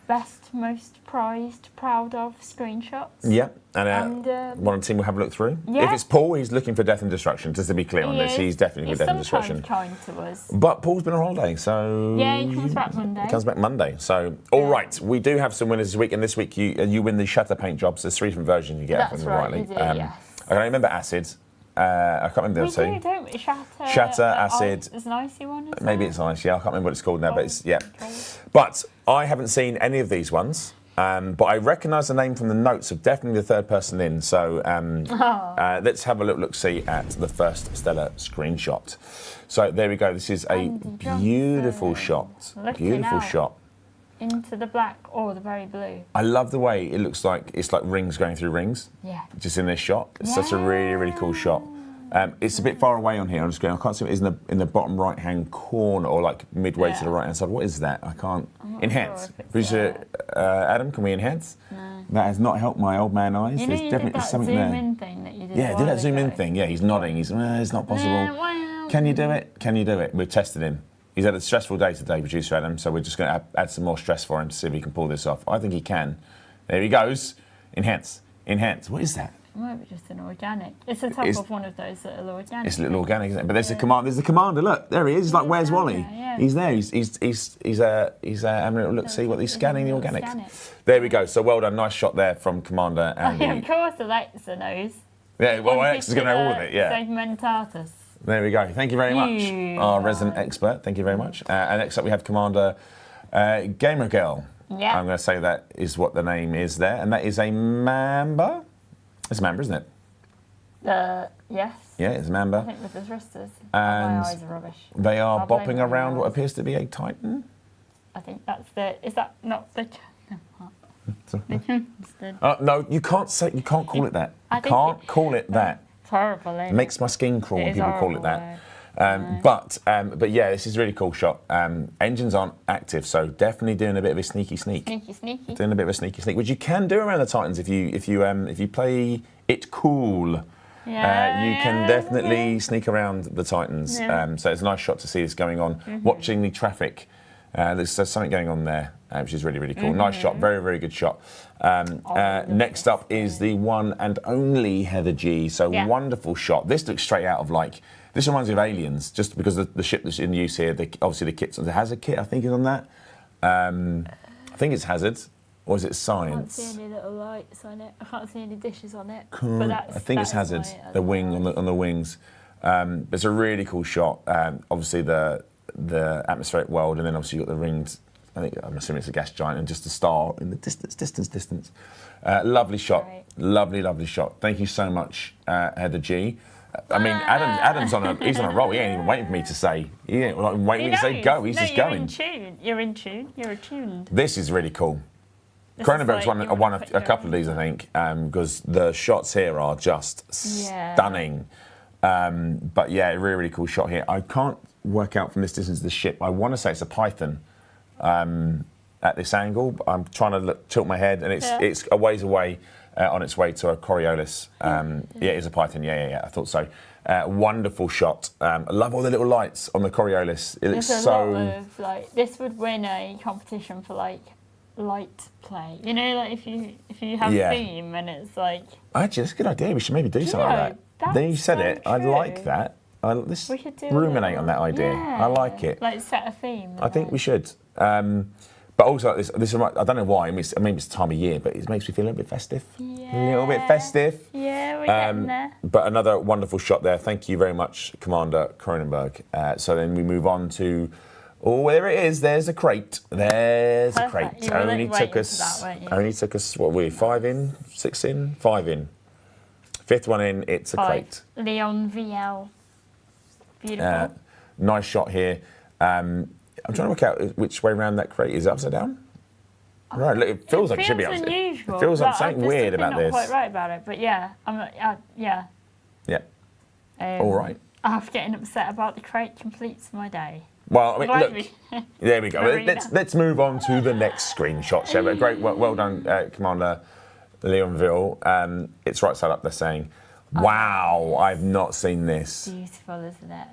Speaker 3: best, most prized, proud of screenshots.
Speaker 2: Yeah, and one of the team will have a look through.
Speaker 3: Yeah.
Speaker 2: If it's Paul, he's looking for death and destruction. Just to be clear on this, he's definitely for death and destruction.
Speaker 3: Kind to us.
Speaker 2: But Paul's been on holiday, so
Speaker 3: Yeah, he comes back Monday.
Speaker 2: He comes back Monday. So, all right, we do have some winners this week, and this week you win the shutter paint jobs. There's 3 different versions you get.
Speaker 3: That's
Speaker 2: if I
Speaker 3: right,
Speaker 2: remember
Speaker 3: you
Speaker 2: rightly.
Speaker 3: do, yes.
Speaker 2: I can remember acid. I can't remember
Speaker 3: We
Speaker 2: the other
Speaker 3: do,
Speaker 2: two.
Speaker 3: don't we?
Speaker 2: Shatter, acid.
Speaker 3: There's an icy one.
Speaker 2: Maybe it's ice. Yeah, I can't remember what it's called now, but it's yeah.
Speaker 3: Okay.
Speaker 2: But I haven't seen any of these ones. But I recognise the name from the notes of definitely the third person in. So let's have a little look-see at the first stellar screenshot. So there we go. This is a
Speaker 3: Andy
Speaker 2: beautiful
Speaker 3: Johnson.
Speaker 2: shot.
Speaker 3: Looking
Speaker 2: Beautiful
Speaker 3: out.
Speaker 2: shot.
Speaker 3: Into the black or the very blue.
Speaker 2: I love the way it looks like it's like rings going through rings.
Speaker 3: Yeah.
Speaker 2: Just in this shot. It's such a really, really cool shot. It's a bit far away on here. I'm just going. I can't see it. It's in the bottom right-hand corner, or like midway to the right-hand side. What is that? I can't enhance.
Speaker 3: sure if it's
Speaker 2: Producer Adam, can we enhance?
Speaker 3: No.
Speaker 2: That has not helped my old man eyes.
Speaker 3: You know,
Speaker 2: There's
Speaker 3: you did
Speaker 2: definitely
Speaker 3: that
Speaker 2: something
Speaker 3: zoom
Speaker 2: there.
Speaker 3: in thing that you did.
Speaker 2: Yeah, do that zoom in thing. Yeah, he's nodding. He's it's not possible.
Speaker 3: Wow.
Speaker 2: Can you do it? Can you do it? We've tested him. He's had a stressful day today, producer Adam. So we're just going to add some more stress for him to see if he can pull this off. I think he can. There he goes. Enhance. Enhance. What is that?
Speaker 3: It might be just an organic. It's the top
Speaker 2: It's-
Speaker 3: of one of those little organic.
Speaker 2: It's a little organic, isn't it? But there's the command. There's the commander. Look, there he is. He's like, where's Wally?
Speaker 3: Yeah.
Speaker 2: He's there. He's having a little look. See what he's scanning the
Speaker 3: Little
Speaker 2: organics.
Speaker 3: scan it.
Speaker 2: There we go. So well done. Nice shot there from Commander Andy.
Speaker 3: Yeah, of course, Alexa knows.
Speaker 2: Yeah. Well, Alex is going to know all of it. Yeah.
Speaker 3: Segmentatus.
Speaker 2: There we go. Thank you very much,
Speaker 3: You
Speaker 2: our resident expert. Thank you very much. And next up we have Commander Gamer Girl.
Speaker 3: Yeah.
Speaker 2: I'm going to say that is what the name is there, and that is a Mamba. It's a Mamba, isn't it?
Speaker 3: Yes.
Speaker 2: Yeah, it's a
Speaker 3: I
Speaker 2: Mamba.
Speaker 3: think with the thrusters.
Speaker 2: And
Speaker 3: My eyes are rubbish.
Speaker 2: They are
Speaker 3: I'll blame
Speaker 2: bopping
Speaker 3: it on
Speaker 2: around
Speaker 3: my
Speaker 2: what
Speaker 3: eyes.
Speaker 2: appears to be a Titan.
Speaker 3: I think that's the. Is that not the?
Speaker 2: No, you can't say. You can't call it that.
Speaker 3: I
Speaker 2: You
Speaker 3: think
Speaker 2: can't call it that.
Speaker 3: It's horrible.
Speaker 2: It makes my skin crawl
Speaker 3: It
Speaker 2: when
Speaker 3: is
Speaker 2: people call it
Speaker 3: horrible,
Speaker 2: that. But yeah, this is a really cool shot. Engines aren't active, so definitely doing a bit of a sneaky sneak.
Speaker 3: Sneaky.
Speaker 2: Doing a bit of a sneaky sneak, which you can do around the Titans if you play it cool. You can definitely sneak around the Titans.
Speaker 3: Yeah.
Speaker 2: So it's a nice shot to see this going on. Watching the traffic, there's something going on there, which is really, really cool. Nice shot, very, very good shot. Next up is the one and only Heather G. So wonderful shot. This looks straight out of this reminds me of Aliens, just because the ship that's in use here, obviously the kit's on the Hazard kit, I think is on that. I think it's Hazard. Or is it
Speaker 3: I can't
Speaker 2: Science?
Speaker 3: see any little lights on it. I can't see any dishes on it.
Speaker 2: Cool.
Speaker 3: But that's,
Speaker 2: I think it's
Speaker 3: that's
Speaker 2: Hazard,
Speaker 3: why I
Speaker 2: the
Speaker 3: love
Speaker 2: wing
Speaker 3: it.
Speaker 2: on the wings. It's a really cool shot. Obviously the atmospheric world, and then obviously you've got the rings. I'm assuming it's a gas giant, and just a star in the distance. Lovely shot,
Speaker 3: Right.
Speaker 2: lovely shot. Thank you so much, Heather G. I mean, Adam's he's on a roll. He ain't even waiting for me to say. He ain't waiting for me to say go. He's just going.
Speaker 3: You're in tune. You're attuned.
Speaker 2: This is really cool.
Speaker 3: This is
Speaker 2: Cronenberg's
Speaker 3: like you
Speaker 2: won
Speaker 3: wanna
Speaker 2: a
Speaker 3: put your
Speaker 2: couple of these, I think, because the shots here are just stunning. But yeah, really, really cool shot here. I can't work out from this distance the ship. I want to say it's a Python at this angle. But I'm trying to tilt my head, and it's a ways away on its way to a Coriolis. Yeah, it is a Python. Yeah. I thought so. Wonderful shot. I love all the little lights on the Coriolis. It looks
Speaker 3: There's a
Speaker 2: so.
Speaker 3: lot of this would win a competition for light play. You know, if you have a theme and it's
Speaker 2: Actually, that's a good idea. We should maybe do something like that. Then you
Speaker 3: that's
Speaker 2: said
Speaker 3: so
Speaker 2: it. I
Speaker 3: true.
Speaker 2: like that. Let's
Speaker 3: we could do
Speaker 2: ruminate on that idea. I like it.
Speaker 3: Set a theme.
Speaker 2: I think we should. But also, this I don't know why. Maybe it's the time of year, but it makes me feel a little bit festive. A little bit festive.
Speaker 3: Yeah, we're getting there.
Speaker 2: But another wonderful shot there. Thank you very much, Commander Cronenberg. So then we move on to. Oh, there it is. There's a crate. There's a crate.
Speaker 3: You were
Speaker 2: Only took
Speaker 3: waiting
Speaker 2: us.
Speaker 3: for that, weren't you?
Speaker 2: Only took us. What were we? 5 in, 6 in, 5 in. 5th one in. It's a crate.
Speaker 3: Leon VL. Beautiful.
Speaker 2: Nice shot here. I'm trying to work out which way around that crate is. It upside down? Right, look, it feels like it should be upside down.
Speaker 3: Unusual.
Speaker 2: It feels like
Speaker 3: I'm
Speaker 2: something
Speaker 3: just
Speaker 2: weird about
Speaker 3: not
Speaker 2: this.
Speaker 3: quite right about it, but yeah, yeah.
Speaker 2: Yeah. All right.
Speaker 3: Half getting upset about the crate completes my day.
Speaker 2: Well, I mean,
Speaker 3: Glad
Speaker 2: look, there we go.
Speaker 3: Marina.
Speaker 2: Let's move on to the next screenshot. So, but great, well done, Commander Leonville. It's right side up. They're saying, "Wow, I've not seen this.
Speaker 3: Beautiful, isn't it?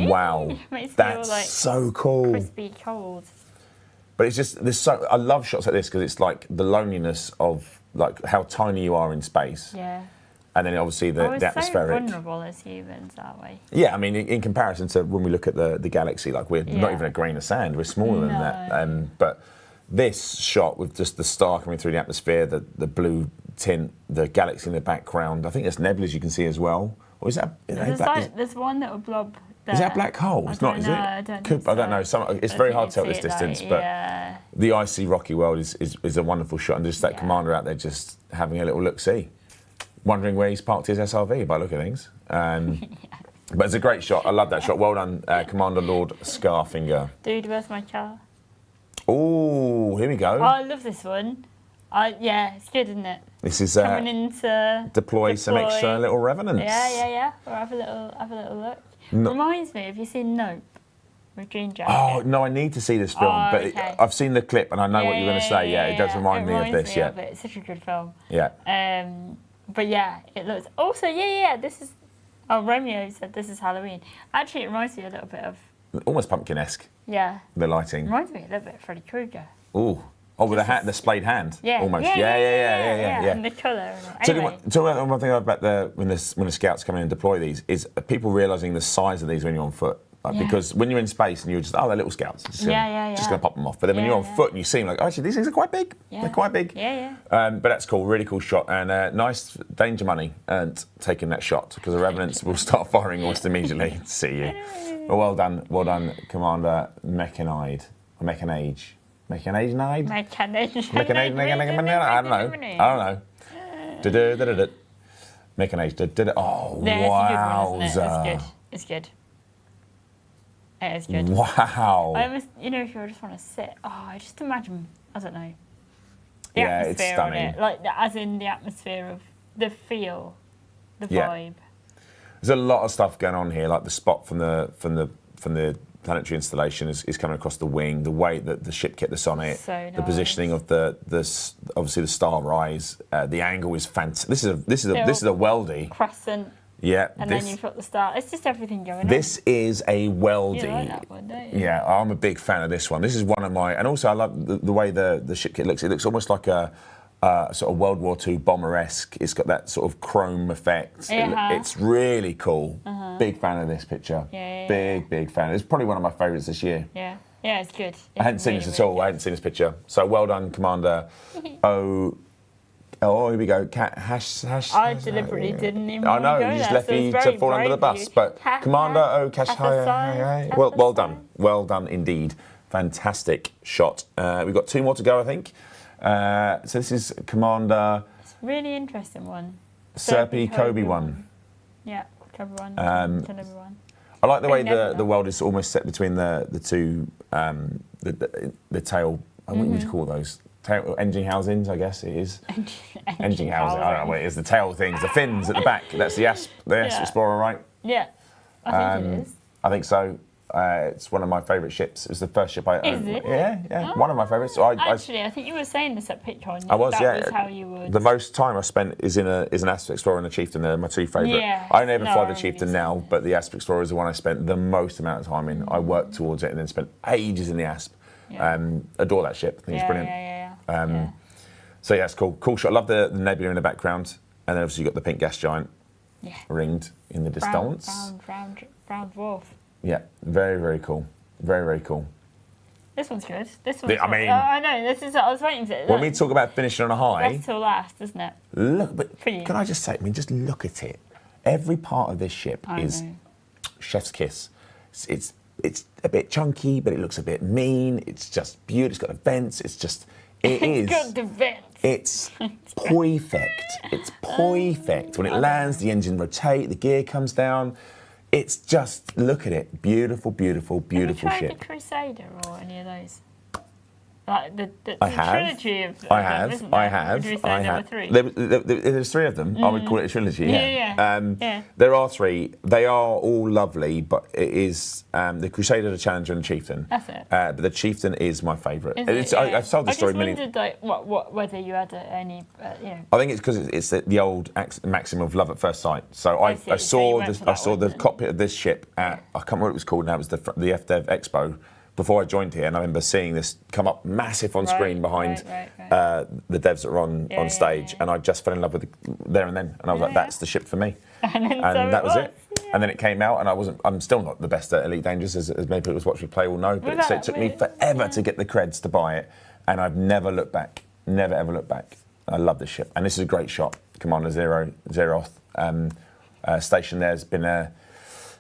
Speaker 2: Wow,
Speaker 3: Makes me
Speaker 2: that's
Speaker 3: feel
Speaker 2: so cool."
Speaker 3: crispy cold.
Speaker 2: But it's just I love shots like this because it's like the loneliness of like how tiny you are in space.
Speaker 3: Yeah.
Speaker 2: And then obviously the
Speaker 3: We're
Speaker 2: atmospheric.
Speaker 3: so vulnerable as humans, aren't we?
Speaker 2: Yeah, I mean, in comparison to when we look at the galaxy, like we're not even a grain of sand. We're smaller than that. But this shot with just the star coming through the atmosphere, the blue tint, the galaxy in the background. I think there's nebulas you can see as well. Or is that?
Speaker 3: There's one little blob
Speaker 2: Is that a black hole? It's not, is it?
Speaker 3: I don't
Speaker 2: Could,
Speaker 3: think
Speaker 2: I don't
Speaker 3: so.
Speaker 2: know. It's
Speaker 3: I
Speaker 2: very
Speaker 3: think
Speaker 2: hard
Speaker 3: you
Speaker 2: to tell
Speaker 3: see
Speaker 2: this
Speaker 3: it like-
Speaker 2: distance, but
Speaker 3: yeah.
Speaker 2: the icy rocky world is a wonderful shot, and just that
Speaker 3: Yeah.
Speaker 2: commander out there just having a little look-see, wondering where he's parked his SRV by the look of things. But it's a great shot. I love that shot. Well done, Commander Lord Scarfinger.
Speaker 3: Dude, where's my car?
Speaker 2: Oh, here we
Speaker 3: Oh,
Speaker 2: go.
Speaker 3: I love this one. Yeah, it's good, isn't it?
Speaker 2: This is
Speaker 3: Coming into
Speaker 2: deploy some extra little revenants.
Speaker 3: Yeah. Or have a little look.
Speaker 2: No.
Speaker 3: Reminds me, have you seen Nope with Jean Jacket?
Speaker 2: Oh no, I need to see this film,
Speaker 3: Oh,
Speaker 2: but
Speaker 3: okay.
Speaker 2: I've seen the clip and I know what you're going to say. Yeah, it does remind me of this.
Speaker 3: Of it. It's such a good film.
Speaker 2: Yeah.
Speaker 3: But yeah, it looks. Also, yeah. This is. Oh, Romeo said this is Halloween. Actually, it reminds me a little bit of.
Speaker 2: Almost pumpkin-esque.
Speaker 3: Yeah.
Speaker 2: The lighting.
Speaker 3: Reminds me a little bit of Freddy Krueger.
Speaker 2: Ooh. Oh, with the splayed hand.
Speaker 3: Yeah.
Speaker 2: Almost.
Speaker 3: Yeah. And the colour. And anyway.
Speaker 2: Talk about one thing about when the scouts come in and deploy these is people realising the size of these when you're on foot. Like,
Speaker 3: Yeah.
Speaker 2: because when you're in space and you're just, they're little scouts. Just
Speaker 3: Yeah.
Speaker 2: going to pop them off. But then when
Speaker 3: Yeah,
Speaker 2: you're on
Speaker 3: yeah.
Speaker 2: foot and you see them, like, actually, these things are quite big.
Speaker 3: Yeah.
Speaker 2: They're quite big.
Speaker 3: Yeah.
Speaker 2: But that's cool. Really cool shot. And nice danger money earned taking that shot because the Revenants will start firing almost immediately to see you. But well done, Commander Mechanide. Or Mechanage. Mechanage? I don't know. Mechanage. Oh,
Speaker 3: Yeah,
Speaker 2: wow.
Speaker 3: it's a good one, isn't it? It's good. It is good.
Speaker 2: Wow.
Speaker 3: I almost, if you just want to sit, I just imagine, I don't know, the
Speaker 2: Yeah, it's
Speaker 3: atmosphere on
Speaker 2: stunning.
Speaker 3: it, like as in the atmosphere of the feel, the
Speaker 2: Yeah.
Speaker 3: vibe.
Speaker 2: There's a lot of stuff going on here, like the spot from the planetary installation is coming across the wing, the way that the ship kit that's on it,
Speaker 3: So
Speaker 2: the positioning of the obviously the star rise, the angle is fantastic. This is a weldy.
Speaker 3: Crescent,
Speaker 2: Yeah.
Speaker 3: and then you've got the star. It's just everything going on.
Speaker 2: This is a weldy.
Speaker 3: You like that one, don't you?
Speaker 2: Yeah, I'm a big fan of this one. This is one of my, and also I love the way the ship kit looks. It looks almost like a sort of World War II bomber-esque. It's got that sort of chrome effect.
Speaker 3: Yeah.
Speaker 2: It's really cool. Big fan of this picture.
Speaker 3: Yeah.
Speaker 2: Big fan. It's probably one of my favourites this year.
Speaker 3: Yeah, it's good.
Speaker 2: I hadn't seen this at all. I hadn't seen this picture. So well done, Commander. Oh, here we go.
Speaker 3: I deliberately didn't even
Speaker 2: I know,
Speaker 3: want to go
Speaker 2: you just
Speaker 3: there,
Speaker 2: left
Speaker 3: so
Speaker 2: me
Speaker 3: it's
Speaker 2: to
Speaker 3: very
Speaker 2: fall under the
Speaker 3: brave of
Speaker 2: bus.
Speaker 3: you.
Speaker 2: But
Speaker 3: Ha,
Speaker 2: Commander
Speaker 3: ha,
Speaker 2: Cash
Speaker 3: ha,
Speaker 2: well done. Well done indeed. Fantastic shot. We've got two more to go, I think. So this is Commander
Speaker 3: Really interesting one.
Speaker 2: Serpi Kobe one.
Speaker 3: Yeah, Kobe one. Delivery one.
Speaker 2: I like the way
Speaker 3: never
Speaker 2: the
Speaker 3: know.
Speaker 2: world is almost set between the two, the tail, what would you call those? Tail, engine housings, I guess it is. Engine housing, I don't know what it is. The tail things, the fins at the back. That's the Asp
Speaker 3: Yeah.
Speaker 2: Explorer, right?
Speaker 3: Yeah, I think it is.
Speaker 2: I think so. It's one of my favourite ships. It's the first ship I
Speaker 3: Is
Speaker 2: owned.
Speaker 3: it?
Speaker 2: Yeah,
Speaker 3: Oh.
Speaker 2: one of my favourites. So
Speaker 3: Actually, I think you were saying this at PitCon.
Speaker 2: I was,
Speaker 3: that
Speaker 2: yeah.
Speaker 3: was how you would.
Speaker 2: The most time I spent is an Asp Explorer and a Chieftain. They're my two favourite.
Speaker 3: Yeah.
Speaker 2: I only ever
Speaker 3: No,
Speaker 2: fly
Speaker 3: I
Speaker 2: the
Speaker 3: remember
Speaker 2: Chieftain
Speaker 3: you
Speaker 2: now,
Speaker 3: saying
Speaker 2: but the Asp Explorer is the one I spent the most amount of time in. I worked towards it and then spent ages in the Asp.
Speaker 3: Yeah.
Speaker 2: Adore that ship. I think it's brilliant.
Speaker 3: Yeah.
Speaker 2: So yeah, it's cool. Cool shot. I love the nebula in the background, and then obviously you've got the pink gas giant
Speaker 3: Yeah.
Speaker 2: ringed in the
Speaker 3: Brown
Speaker 2: distance.
Speaker 3: dwarf.
Speaker 2: Yeah, very cool. Very cool.
Speaker 3: This one's good. This one's
Speaker 2: I mean-
Speaker 3: I know. This is. I was waiting for it.
Speaker 2: When we talk about finishing on a high,
Speaker 3: Best till last, isn't it?
Speaker 2: look. But
Speaker 3: For you.
Speaker 2: can I just say? I mean, just look at it. Every part of this ship
Speaker 3: I
Speaker 2: is
Speaker 3: know.
Speaker 2: chef's kiss. It's a bit chunky, but it looks a bit mean. It's just beautiful. It's got the vents. It's just. It is.
Speaker 3: Good defense.
Speaker 2: It's perfect. It's perfect. When it lands, the engine rotates, the gear comes down. It's just, look at it. Beautiful
Speaker 3: Have you tried
Speaker 2: ship.
Speaker 3: the Crusader or any of those? Like the
Speaker 2: I have.
Speaker 3: trilogy of
Speaker 2: I
Speaker 3: them,
Speaker 2: have.
Speaker 3: isn't
Speaker 2: I
Speaker 3: there?
Speaker 2: have.
Speaker 3: Would you say
Speaker 2: I
Speaker 3: there
Speaker 2: have.
Speaker 3: were three?
Speaker 2: There's three of them. I would call it a trilogy.
Speaker 3: Yeah.
Speaker 2: There are three. They are all lovely, but it is the Crusader, the Challenger, and the Chieftain.
Speaker 3: That's it.
Speaker 2: But the Chieftain is my favourite.
Speaker 3: Is it? Yeah.
Speaker 2: I've told the story
Speaker 3: I
Speaker 2: many.
Speaker 3: just wondered, like, whether you had any,
Speaker 2: I think it's because it's the old maxim of love at first sight. So
Speaker 3: I
Speaker 2: I
Speaker 3: see. So you
Speaker 2: saw
Speaker 3: went for
Speaker 2: I
Speaker 3: that
Speaker 2: saw
Speaker 3: one
Speaker 2: the
Speaker 3: then.
Speaker 2: cockpit of this ship at, I can't remember what it was called now. It was the FDev Expo before I joined here, and I remember seeing this come up massive on screen behind
Speaker 3: right.
Speaker 2: the devs that were on stage, and I just fell in love with it there and then, and I was like, that's the ship for me.
Speaker 3: And then
Speaker 2: And that was it.
Speaker 3: Yeah.
Speaker 2: And then it came out, and I'm still not the best at Elite Dangerous, as many people who's watched me play will know, but it took me forever to get the creds to buy it, and I've never looked back. Never ever looked back. I love this ship, and this is a great shot. Commander Zeroth station there's been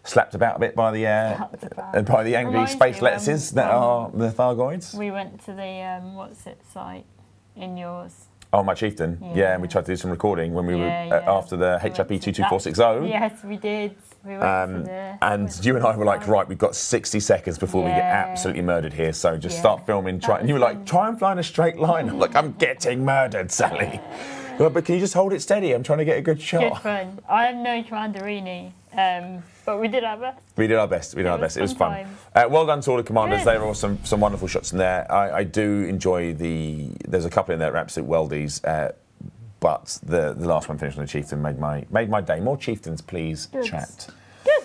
Speaker 2: slapped about a bit by the angry
Speaker 3: Reminds
Speaker 2: space
Speaker 3: me
Speaker 2: lettuces that are the Thargoids.
Speaker 3: We went to the what's it site in yours.
Speaker 2: Oh, my chieftain. Yeah, and we tried to do some recording when we were after the
Speaker 3: We went
Speaker 2: HIP
Speaker 3: to
Speaker 2: 22460.
Speaker 3: Yes, we did. We went to
Speaker 2: And you and I were like, right, we've got 60 seconds before we get absolutely murdered here, so just start filming. And you were like, try and fly in a straight line. I'm like, I'm getting murdered, Sally. You're like, but can you just hold it steady? I'm trying to get a good shot.
Speaker 3: Good fun. I am no commanderini, but we did our best.
Speaker 2: We did our best. It was fun. Well done to all the commanders. There were some wonderful shots in there. I do enjoy there's a couple in there that are absolute worldies. But the last one finished on the chieftain made my day. More chieftains, please, chat.
Speaker 3: Good.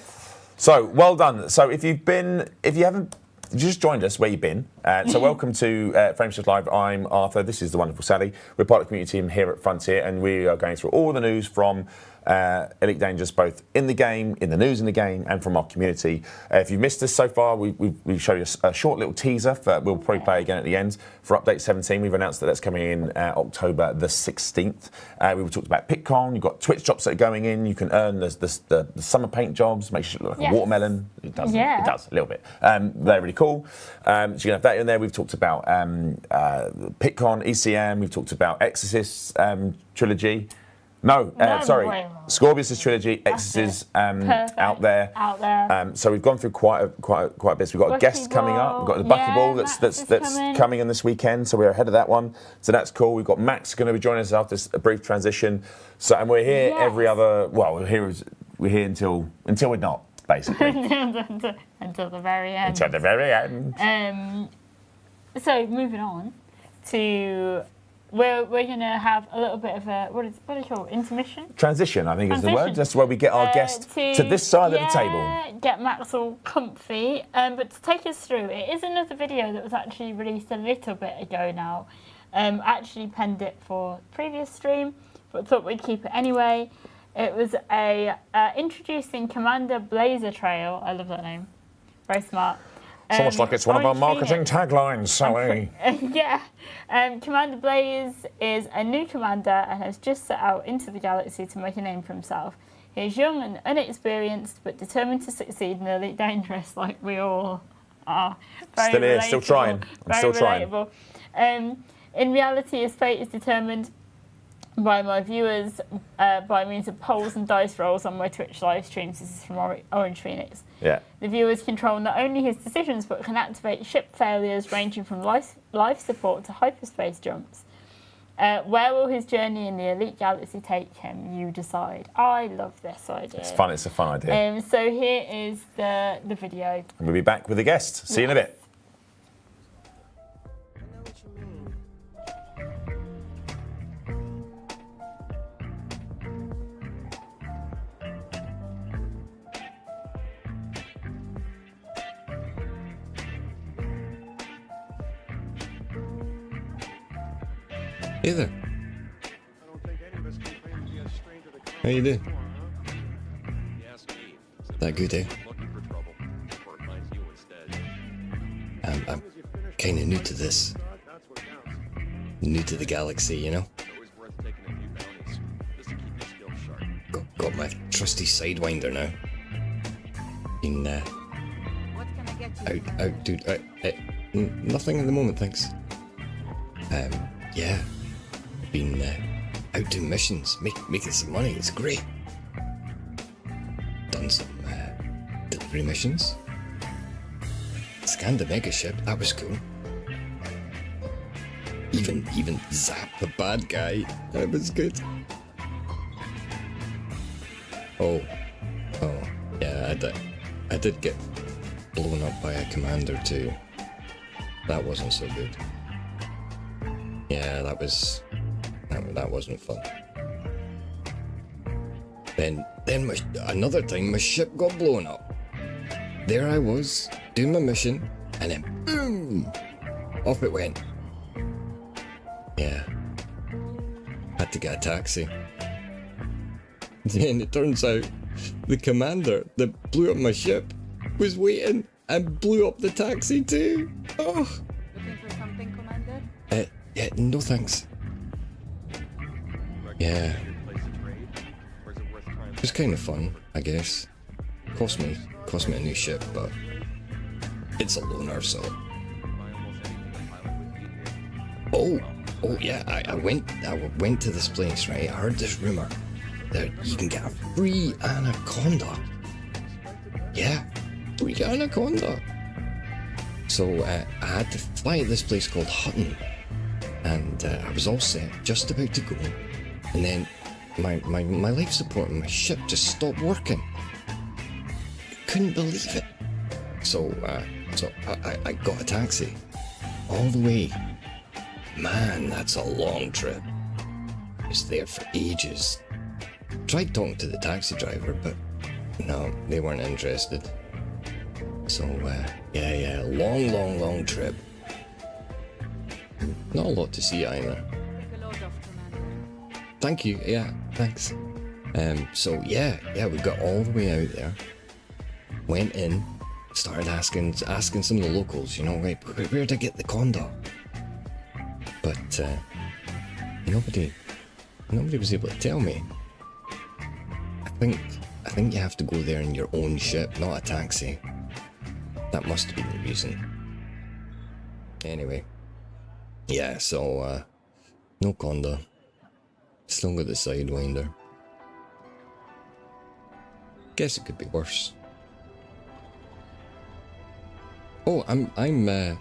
Speaker 2: So well done. So if you haven't just joined us, where you've been. So welcome to Frameshift Live. I'm Arthur. This is the wonderful Sally. We're part of the community team here at Frontier, and we are going through all the news from Elite Dangerous, both in the game, in the news in the game, and from our community. If you've missed us so far, we've shown you a short little teaser. We'll probably play again at the end. For Update 17, we've announced that that's coming in October the 16th. We've talked about PitCon. You've got Twitch jobs that are going in. You can earn the summer paint jobs. Makes you look like a watermelon. It does.
Speaker 3: Yeah.
Speaker 2: It does, a little bit. They're really cool. So you can have that in there. We've talked about PitCon, ECM. We've talked about Exorcist trilogy. Sorry. Scorpius' trilogy, Exorcist out there. So we've gone through quite a bit. So we've got a guest coming up. We've got the Buckyball that's coming in this weekend. So we're ahead of that one. So that's cool. We've got Max going to be joining us after a brief transition. So and we're here every other. Well, we're here until we're not, basically.
Speaker 3: Until the very end.
Speaker 2: Until the very end.
Speaker 3: So moving on to. We're going to have a little bit of a, what do you call it, intermission?
Speaker 2: Transition, I think is the word. That's where we get our guest to this side of the table.
Speaker 3: Get Max all comfy. But to take us through, it is another video that was actually released a little bit ago now. Actually penned it for previous stream, but thought we'd keep it anyway. It was introducing Commander Blazer Trail. I love that name. Very smart.
Speaker 2: It's almost like it's one of our marketing taglines, Sally.
Speaker 3: Commander Blaze is a new commander and has just set out into the galaxy to make a name for himself. He is young and inexperienced, but determined to succeed in Elite Dangerous, like we all are.
Speaker 2: Still here, still trying. I'm still trying.
Speaker 3: In reality, his fate is determined by my viewers by means of polls and dice rolls on my Twitch live streams. This is from Orange Phoenix.
Speaker 2: Yeah.
Speaker 3: The viewers control not only his decisions, but can activate ship failures ranging from life support to hyperspace jumps. Where will his journey in the Elite Galaxy take him? You decide. I love this idea.
Speaker 2: It's fun. It's a fun idea.
Speaker 3: So here is the video.
Speaker 2: And we'll be back with a guest. See you in a bit.
Speaker 7: Hey there. How you doing? That good, eh? I'm kind of new to this. New to the galaxy, you know? Got my trusty Sidewinder now. Been nothing at the moment, thanks. Yeah. Been out doing missions, making some money. It's great. Done some delivery missions. Scanned the mega ship. That was cool. Even zapped the bad guy. That was good. Oh, yeah. I did get blown up by a commander too. That wasn't so good. Yeah, that wasn't fun. Then another thing, my ship got blown up. There I was, doing my mission, and then boom! Off it went. Yeah. Had to get a taxi. Then it turns out the commander that blew up my ship was waiting and blew up the taxi too. Oh.
Speaker 8: Looking for something, Commander?
Speaker 7: Yeah, no thanks. Yeah. It was kind of fun, I guess. cost me a new ship, but it's a loaner, so. Oh yeah, I went to this place, right? I heard this rumor that you can get a free anaconda. Yeah, free anaconda. So I had to fly to this place called Hutton, and I was all set, just about to go, and then my life support on my ship just stopped working. Couldn't believe it. So I got a taxi all the way. Man, that's a long trip. I was there for ages. Tried talking to the taxi driver, but no, they weren't interested. So, yeah, long trip. Not a lot to see either.
Speaker 8: Take a load off, Commander.
Speaker 7: Thank you, yeah, thanks. So yeah, we got all the way out there. Went in, started asking some of the locals, like, where to get the condor? But nobody was able to tell me. I think you have to go there in your own ship, not a taxi. That must have been the reason. Anyway, yeah, so no condor. Still got the Sidewinder. Guess it could be worse. Oh, I'm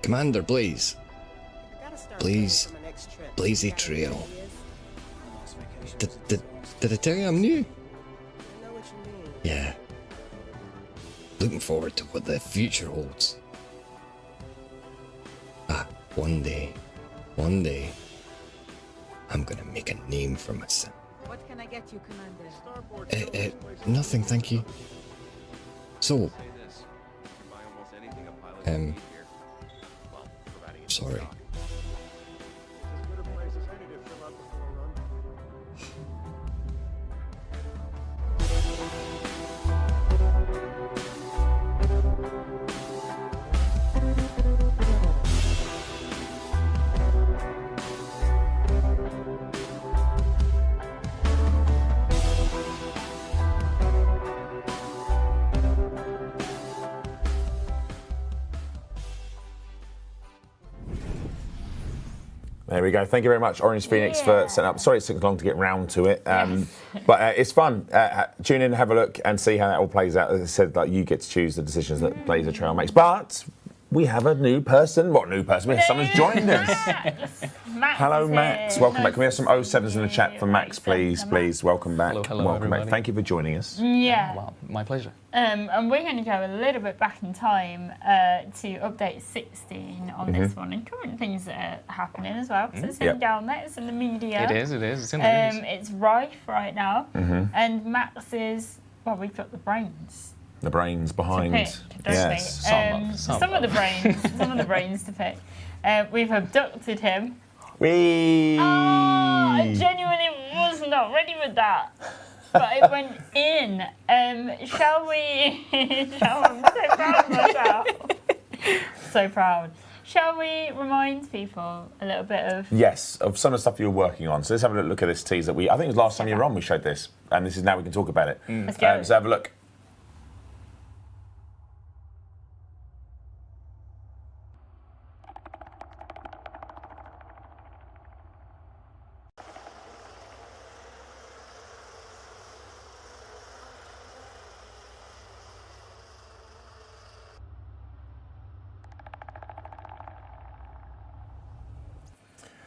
Speaker 7: Commander Blaze. Blazy Trail. Did I tell you I'm new? Yeah. Looking forward to what the future holds. One day, I'm gonna make a name for myself.
Speaker 8: What can I get you, Commander?
Speaker 7: Nothing, thank you. So, sorry.
Speaker 2: There we go. Thank you very much, Orange Phoenix, for setting up. Sorry it took long to get round to it, but it's fun. Tune in, have a look, and see how that all plays out. As I said, like, you get to choose the decisions that Blazer Trail makes. But we have a new person. What new person? Someone's joined us.
Speaker 3: Max
Speaker 2: Hello,
Speaker 3: is
Speaker 2: Max.
Speaker 3: here.
Speaker 2: Welcome back. Can we have some 07s in the chat for Max, please? Please, welcome back.
Speaker 9: Hello,
Speaker 2: welcome
Speaker 9: everybody.
Speaker 2: back. Thank you for joining us.
Speaker 3: Yeah.
Speaker 9: Wow, my pleasure.
Speaker 3: And we're going to go a little bit back in time to update 16 on this one and current things that are happening as well. Because it's in down there, it's in the media.
Speaker 9: It is. It's in the news.
Speaker 3: It's rife right now. And Max is, well, we've got the brains
Speaker 2: The brains
Speaker 3: to
Speaker 2: behind.
Speaker 3: pick, don't
Speaker 2: Yes.
Speaker 3: we?
Speaker 9: Some
Speaker 3: Some of
Speaker 9: of
Speaker 3: the brains, some of the brains to pick. We've abducted him.
Speaker 2: Whee!
Speaker 3: I genuinely was not ready with that. But it went in. Shall we? I'm so proud of myself. So proud. Shall we remind people a little bit of?
Speaker 2: Yes, of some of the stuff you're working on. So let's have a look at this teaser. I think it was last time you were on we showed this, and this is now we can talk about it.
Speaker 3: Let's go.
Speaker 2: So have a look.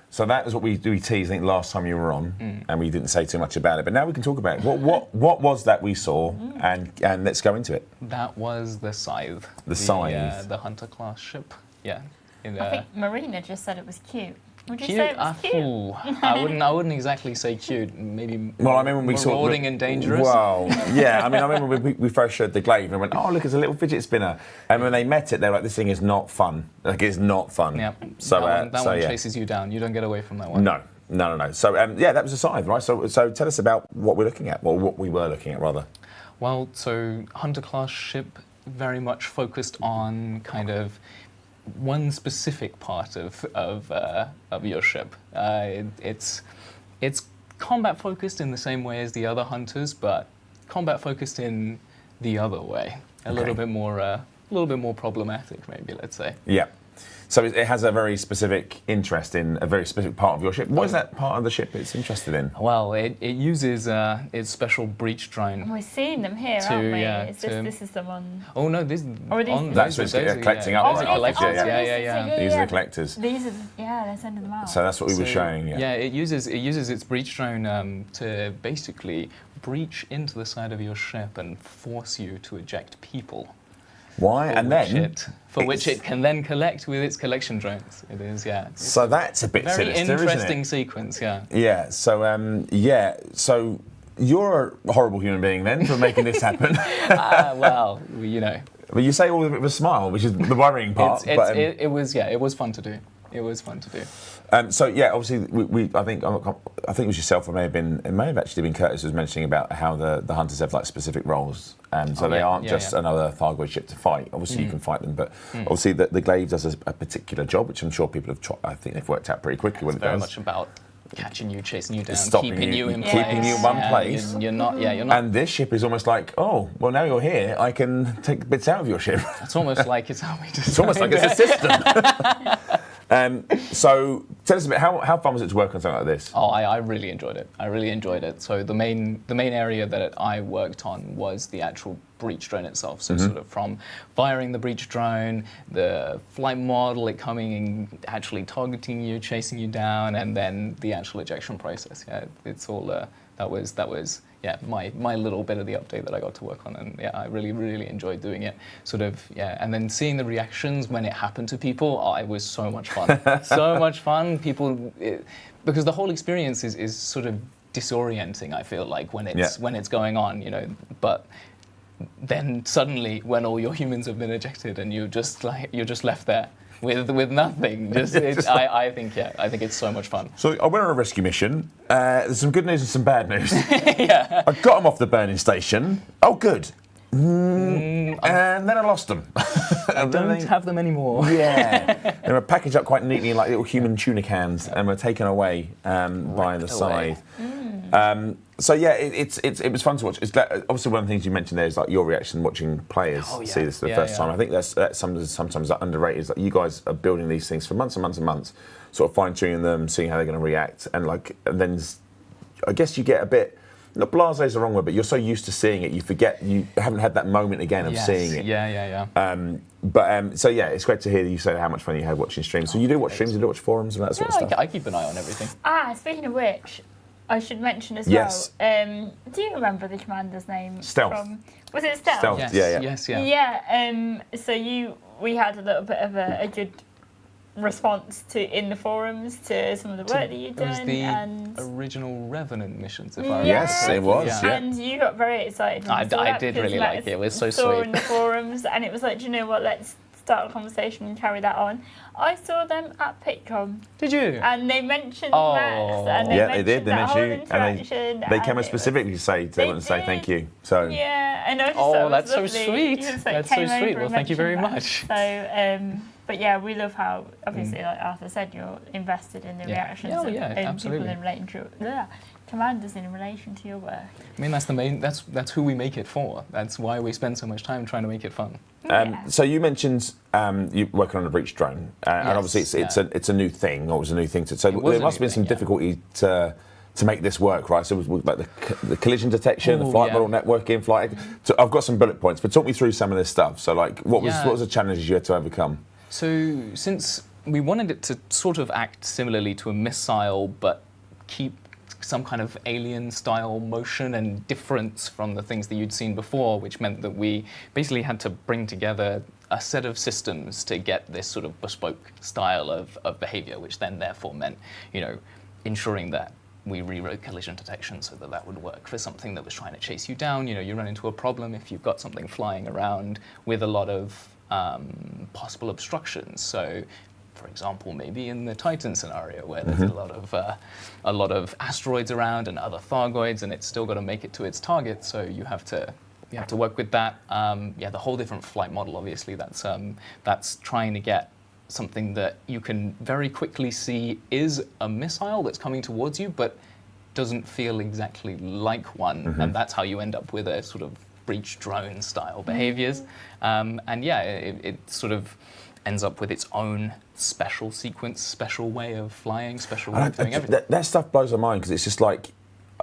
Speaker 2: So that is what we teased, I think, last time you were on, and we didn't say too much about it. But now we can talk about it. What was that we saw, and let's go into it.
Speaker 9: That was the Scythe.
Speaker 2: The Scythe.
Speaker 9: The Hunter class ship. Yeah.
Speaker 3: I think Marina just said it was cute. Would you
Speaker 9: Cute?
Speaker 3: say it was cute?
Speaker 9: I wouldn't exactly say cute. Maybe
Speaker 2: Well, I remember when we saw
Speaker 9: marauding and dangerous.
Speaker 2: Well, yeah. I mean, I remember we first showed the glaive and went, "Oh, look, it's a little fidget spinner." And when they met it, they were like, "This thing is not fun. Like, it's not fun."
Speaker 9: Yeah.
Speaker 2: So
Speaker 9: that one
Speaker 2: yeah.
Speaker 9: chases you down. You don't get away from that one.
Speaker 2: No. So yeah, that was a Scythe, right? So tell us about what we're looking at, or what we were looking at, rather.
Speaker 9: Well, so Hunter class ship very much focused on kind of one specific part of your ship. It's combat focused in the same way as the other hunters, but combat focused in the other way. A little bit more problematic, maybe, let's say.
Speaker 2: Yeah. So it has a very specific interest in a very specific part of your ship. What is that part of the ship it's interested in?
Speaker 9: Well, it uses its special breach drone.
Speaker 3: We're seeing them here, aren't we?
Speaker 9: yeah,
Speaker 3: This is the one.
Speaker 9: Oh no, this
Speaker 3: Or these-
Speaker 9: on
Speaker 2: That's
Speaker 9: those
Speaker 2: what's
Speaker 9: are-
Speaker 2: collecting up.
Speaker 9: Those
Speaker 2: right
Speaker 9: are
Speaker 2: after,
Speaker 9: collectors.
Speaker 2: yeah.
Speaker 9: Yeah.
Speaker 2: These are the collectors.
Speaker 3: These are, they're sending them out.
Speaker 2: So that's what we were
Speaker 9: So,
Speaker 2: showing. Yeah.
Speaker 9: it uses its breach drone to basically breach into the side of your ship and force you to eject people.
Speaker 2: Why? And then
Speaker 9: For which it can then collect with its collection drones. It is, yeah. It's
Speaker 2: So that's a bit
Speaker 9: very
Speaker 2: sinister,
Speaker 9: interesting
Speaker 2: isn't it?
Speaker 9: sequence, yeah.
Speaker 2: Yeah. So So you're a horrible human being then for making this happen.
Speaker 9: Well, you know,
Speaker 2: But you say all of it with a smile, which is the worrying part.
Speaker 9: it was fun to do. It was fun to do.
Speaker 2: So yeah, obviously, I think it was yourself. It may have actually been Curtis who was mentioning about how the hunters have like specific roles, so they aren't just another Thargoid ship to fight. Obviously, you can fight them, but obviously the glaive does a particular job, which I'm sure people have. I think they've worked out pretty quickly what it
Speaker 9: Very
Speaker 2: does.
Speaker 9: much about catching you, chasing you down,
Speaker 2: Stopping
Speaker 9: keeping you in place,
Speaker 2: keeping you in one place.
Speaker 9: You're not. Yeah, you're not.
Speaker 2: And this ship is almost like, oh, well, now you're here, I can take bits out of your ship.
Speaker 9: It's almost like it's how we just.
Speaker 2: It's almost like it's a system. So tell us a bit, how fun was it to work on something like this?
Speaker 9: Oh, I really enjoyed it. I really enjoyed it. So the main area that I worked on was the actual breach drone itself. So sort of from firing the breach drone, the flight model, it coming and actually targeting you, chasing you down, and then the actual ejection process. Yeah, it's all that was my little bit of the update that I got to work on, and yeah, I really enjoyed doing it. Sort of, yeah, and then seeing the reactions when it happened to people, it was so much fun. So much fun. Because the whole experience is sort of disorienting, I feel like, when it's going on, you know. But then suddenly, when all your humans have been ejected and you're just left there with nothing. I think it's so much fun.
Speaker 2: So I went on a rescue mission. There's some good news and some bad news.
Speaker 9: Yeah.
Speaker 2: I got them off the burning station. Oh, good. And then I lost them.
Speaker 9: I don't have them anymore.
Speaker 2: Yeah. They were packaged up quite neatly in like little human tuna cans and were taken away by the scythe. So yeah, it was fun to watch. Obviously, one of the things you mentioned there is like your reaction watching players see this for the first time. I think that's sometimes underrated. Is that you guys are building these things for months and months and months, sort of fine tuning them, seeing how they're going to react, and then I guess you get a bit. Not blasé is the wrong word, but you're so used to seeing it, you forget you haven't had that moment again of seeing it.
Speaker 9: Yeah.
Speaker 2: So yeah, it's great to hear you say how much fun you had watching streams. So you do watch streams, you do watch forums and that sort of stuff.
Speaker 9: I keep an eye on everything.
Speaker 3: Speaking of which, I should mention as
Speaker 2: Yes.
Speaker 3: well. Do you remember the commander's name?
Speaker 2: Stealth.
Speaker 3: Was it Stealth?
Speaker 2: Stealth.
Speaker 9: Yes, yeah.
Speaker 3: Yeah. So we had a little bit of a good response in the forums to some of the work that you'd done.
Speaker 9: It was the
Speaker 3: and
Speaker 9: original Revenant missions, if I remember.
Speaker 2: Yes, it was. Yeah.
Speaker 3: And you got very excited. When
Speaker 9: I
Speaker 3: you saw that
Speaker 9: did
Speaker 3: because
Speaker 9: really like it. It was so
Speaker 3: saw
Speaker 9: sweet.
Speaker 3: in the forums, and it was like, do you know what? Let's start a conversation and carry that on. I saw them at PitCon.
Speaker 9: Did you?
Speaker 3: And they mentioned
Speaker 9: Oh.
Speaker 3: Max, and they
Speaker 2: Yeah,
Speaker 3: mentioned
Speaker 2: they did. They
Speaker 3: that whole
Speaker 2: mentioned you, and
Speaker 3: interaction.
Speaker 2: they came
Speaker 3: and
Speaker 2: up specifically to say they want to say thank you. So
Speaker 3: Yeah, and I just thought it was
Speaker 9: that's so
Speaker 3: lovely.
Speaker 9: sweet.
Speaker 3: You just,
Speaker 9: That's
Speaker 3: came
Speaker 9: so sweet.
Speaker 3: over
Speaker 9: Well,
Speaker 3: and
Speaker 9: thank you very
Speaker 3: mentioned that. So, but yeah, we love how, obviously, like Arthur said, you're invested in the reactions
Speaker 9: Oh,
Speaker 3: of
Speaker 9: yeah, absolutely.
Speaker 3: people in relation to commanders in relation to your work.
Speaker 9: I mean, that's who we make it for. That's why we spend so much time trying to make it fun.
Speaker 2: So you mentioned you working on a breach drone, and obviously it's a new thing, or it was a new thing. So there must have been some difficulty to make this work, right? So it was like the collision detection, the flight model networking, flight. So I've got some bullet points, but talk me through some of this stuff. So like, what was the challenges you had to overcome?
Speaker 9: So since we wanted it to sort of act similarly to a missile, but keep some kind of alien-style motion and difference from the things that you'd seen before, which meant that we basically had to bring together a set of systems to get this sort of bespoke style of behavior, which then therefore meant, ensuring that we rewrote collision detection so that would work for something that was trying to chase you down. You run into a problem if you've got something flying around with a lot of possible obstructions. So, for example, maybe in the Titan scenario where there's a lot of asteroids around and other Thargoids, and it's still got to make it to its target. So you have to work with that. The whole different flight model. Obviously, that's trying to get something that you can very quickly see is a missile that's coming towards you, but doesn't feel exactly like one, and that's how you end up with a sort of breach drone style behaviors. And yeah, it sort of ends up with its own special sequence, special way of flying, special way of doing everything.
Speaker 2: That stuff blows my mind because it's just like,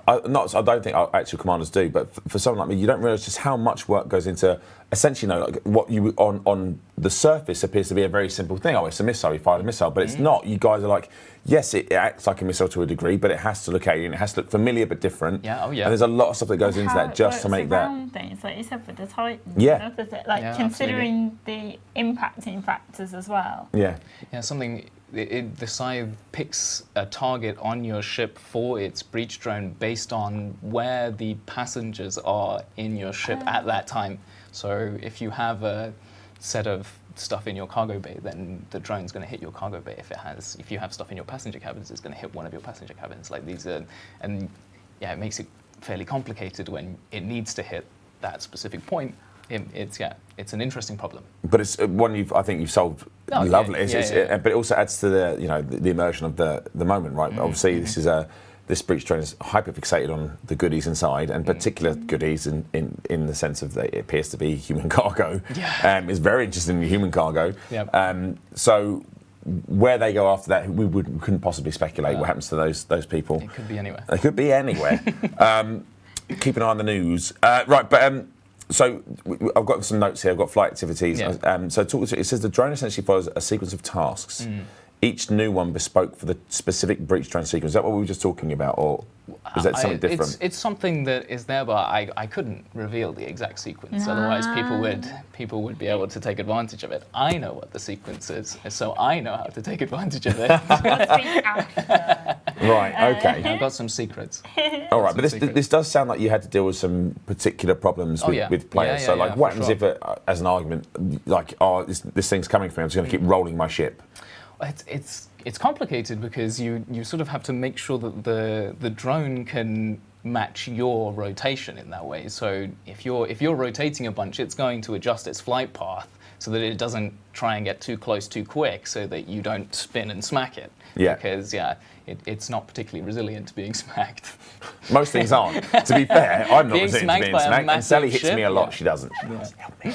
Speaker 2: I don't think our actual commanders do, but for someone like me, you don't realise just how much work goes into essentially, like what you on the surface appears to be a very simple thing. Oh, it's a missile, you fired a missile, but it's not. You guys are like, yes, it acts like a missile to a degree, but it has to look alien, it has to look familiar but different.
Speaker 9: Yeah, oh yeah.
Speaker 2: And there's a lot of stuff that goes into that just to make that.
Speaker 3: Things, like you said with the Titan.
Speaker 2: Yeah.
Speaker 3: Like considering the impacting factors as well.
Speaker 2: Yeah.
Speaker 9: Yeah, something. The scythe picks a target on your ship for its breach drone based on where the passengers are in your ship at that time. So if you have a set of stuff in your cargo bay, then the drone's going to hit your cargo bay. If you have stuff in your passenger cabins, it's going to hit one of your passenger cabins. Like these are, and yeah, it makes it fairly complicated when it needs to hit that specific point. It's an interesting problem.
Speaker 2: But it's one I think you've solved lovely. But it also adds to the immersion of the moment, right? Obviously, this breach drone is hyper fixated on the goodies inside, and particular goodies in the sense of that it appears to be human cargo.
Speaker 9: Yeah.
Speaker 2: It's very interested in human cargo.
Speaker 9: Yeah.
Speaker 2: So where they go after that, we couldn't possibly speculate what happens to those people.
Speaker 9: It could be anywhere.
Speaker 2: It could be anywhere. Keep an eye on the news. Right, but. So I've got some notes here. I've got flight activities.
Speaker 9: Yeah.
Speaker 2: So it says the drone essentially follows a sequence of tasks. Each new one bespoke for the specific breach drone sequence. Is that what we were just talking about, or is that something different?
Speaker 9: It's something that is there, but I couldn't reveal the exact sequence. Otherwise, people would be able to take advantage of it. I know what the sequence is, so I know how to take advantage of it.
Speaker 2: Right. Okay.
Speaker 9: I've got some secrets.
Speaker 2: All right, but this does sound like you had to deal with some particular problems with players.
Speaker 9: Yeah,
Speaker 2: so, like, what happens
Speaker 9: sure.
Speaker 2: if, as an argument, like, this thing's coming for me, I'm just going to keep rolling my ship?
Speaker 9: It's complicated because you sort of have to make sure that the drone can match your rotation in that way. So if you're rotating a bunch, it's going to adjust its flight path so that it doesn't try and get too close too quick, so that you don't spin and smack it.
Speaker 2: Yeah.
Speaker 9: Because it's not particularly resilient to being smacked.
Speaker 2: Most things aren't. To be fair, I'm not
Speaker 9: Being
Speaker 2: resilient to being
Speaker 9: smacked by a
Speaker 2: smacked, and Sally
Speaker 9: massive
Speaker 2: hits me a
Speaker 9: ship,
Speaker 2: lot. She doesn't. She doesn't help me.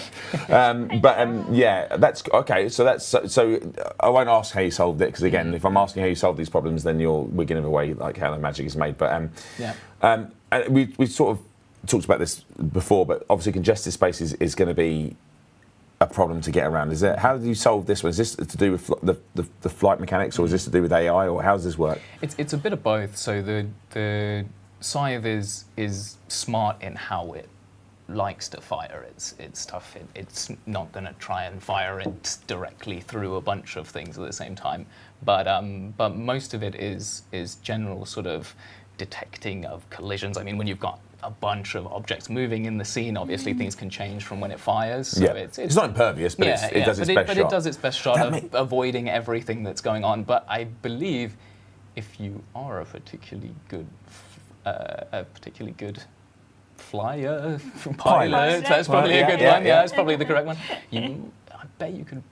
Speaker 2: That's okay. So I won't ask how you solved it, because again, if I'm asking how you solve these problems, then we're giving away like how the magic is made. But and we sort of talked about this before, but obviously congested space is going to be a problem to get around. Is it? How do you solve this one? Is this to do with the flight mechanics, or is this to do with AI, or how does this work?
Speaker 9: It's a bit of both. So the Scythe is smart in how it likes to fire its stuff. It's not going to try and fire it directly through a bunch of things at the same time. But most of it is general sort of detecting of collisions. I mean, when you've got a bunch of objects moving in the scene, obviously things can change from when it fires. So
Speaker 2: it's not impervious, but it does its best shot.
Speaker 9: But it does its best shot of avoiding everything that's going on. But I believe if you are a particularly good flyer, pilot, that's probably a good one. Yeah, that's probably the correct one. I bet you could.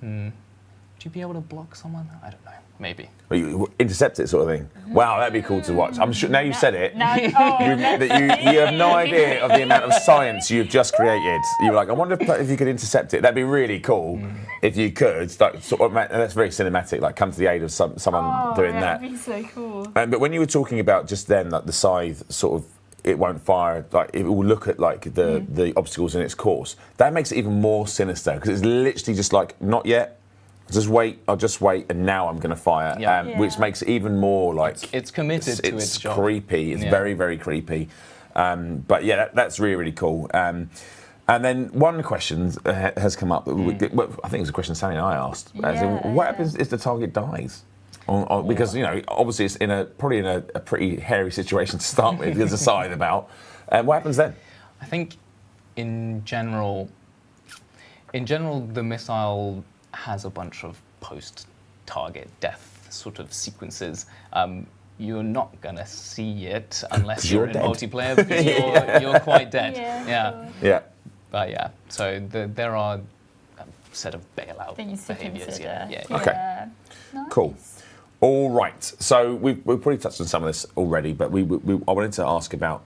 Speaker 9: Would you be able to block someone? I don't know. Maybe.
Speaker 2: Or you intercept it, sort of thing. Wow, that'd be cool to watch. I'm sure now you've said it. You have no idea of the amount of science you've just created. You were like, I wonder if you could intercept it. That'd be really cool if you could. Like, sort of, that's very cinematic. Like, come to the aid of someone doing that.
Speaker 3: That'd be so cool.
Speaker 2: But when you were talking about just then, like the scythe, sort of, it won't fire. Like, it will look at like the obstacles in its course. That makes it even more sinister, because it's literally just like, not yet. I'll just wait, and now I'm going to fire, which makes it even more like...
Speaker 9: It's committed to its job.
Speaker 2: It's creepy. It's very, very creepy. But yeah, that's really, really cool. And then one question has come up. I think it was a question Sally and I asked. What happens if the target dies? Because, obviously it's probably in a pretty hairy situation to start with, there's a scythe about. What happens then?
Speaker 9: I think in general, the missile has a bunch of post-target death sort of sequences. You're not going to see it unless you're in multiplayer, because you're quite dead.
Speaker 2: Yeah.
Speaker 9: But so there are a set of bailout
Speaker 3: Things to
Speaker 9: behaviours.
Speaker 3: consider.
Speaker 2: Okay.
Speaker 3: Nice.
Speaker 2: Cool. All right. So we've probably touched on some of this already, but I wanted to ask about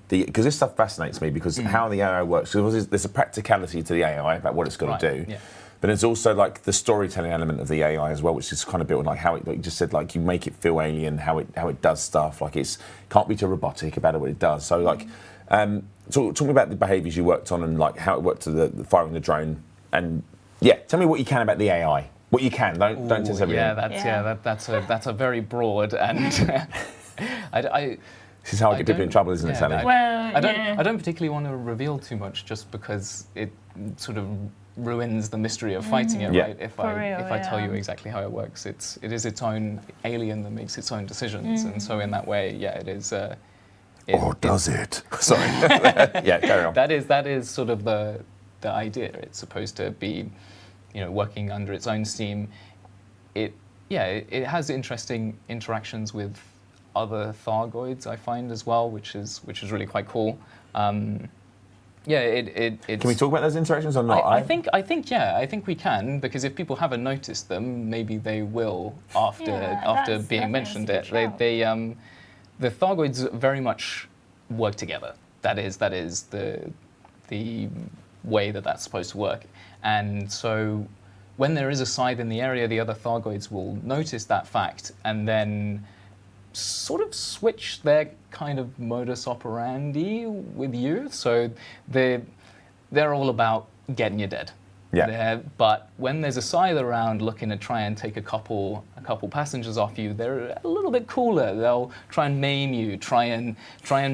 Speaker 2: because this stuff fascinates me because how the AI works. Because there's a practicality to the AI about what it's got to do.
Speaker 9: Yeah.
Speaker 2: But there's also like the storytelling element of the AI as well, which is kind of built on like how it, like you just said, like you make it feel alien, how it does stuff. Like it's can't be too robotic about what it does. So like, talk me about the behaviours you worked on and like how it worked to the firing the drone. And yeah, tell me what you can about the AI. What you can. Don't tell us everything.
Speaker 9: That's a very broad and I
Speaker 2: This is how I get people in trouble, isn't it, Sally?
Speaker 3: Well,
Speaker 9: I don't particularly want to reveal too much just because it sort of ruins the mystery of fighting it, right? If I tell you exactly how it works, it is its own alien that makes its own decisions, and so in that way, yeah, it is.
Speaker 2: Or does it? Sorry. Yeah, carry on.
Speaker 9: That is sort of the idea. It's supposed to be, working under its own steam. It has interesting interactions with other Thargoids, I find as well, which is really quite cool. It's,
Speaker 2: can we talk about those interactions or not?
Speaker 9: I think we can, because if people haven't noticed them, maybe they will after being mentioned. The Thargoids very much work together. That is the way that's supposed to work. And so when there is a scythe in the area, the other Thargoids will notice that fact and then sort of switch their kind of modus operandi with you. So they're all about getting you dead.
Speaker 2: Yeah.
Speaker 9: But when there's a scythe around looking to try and take a couple passengers off you, they're a little bit cooler. They'll try and maim you, try and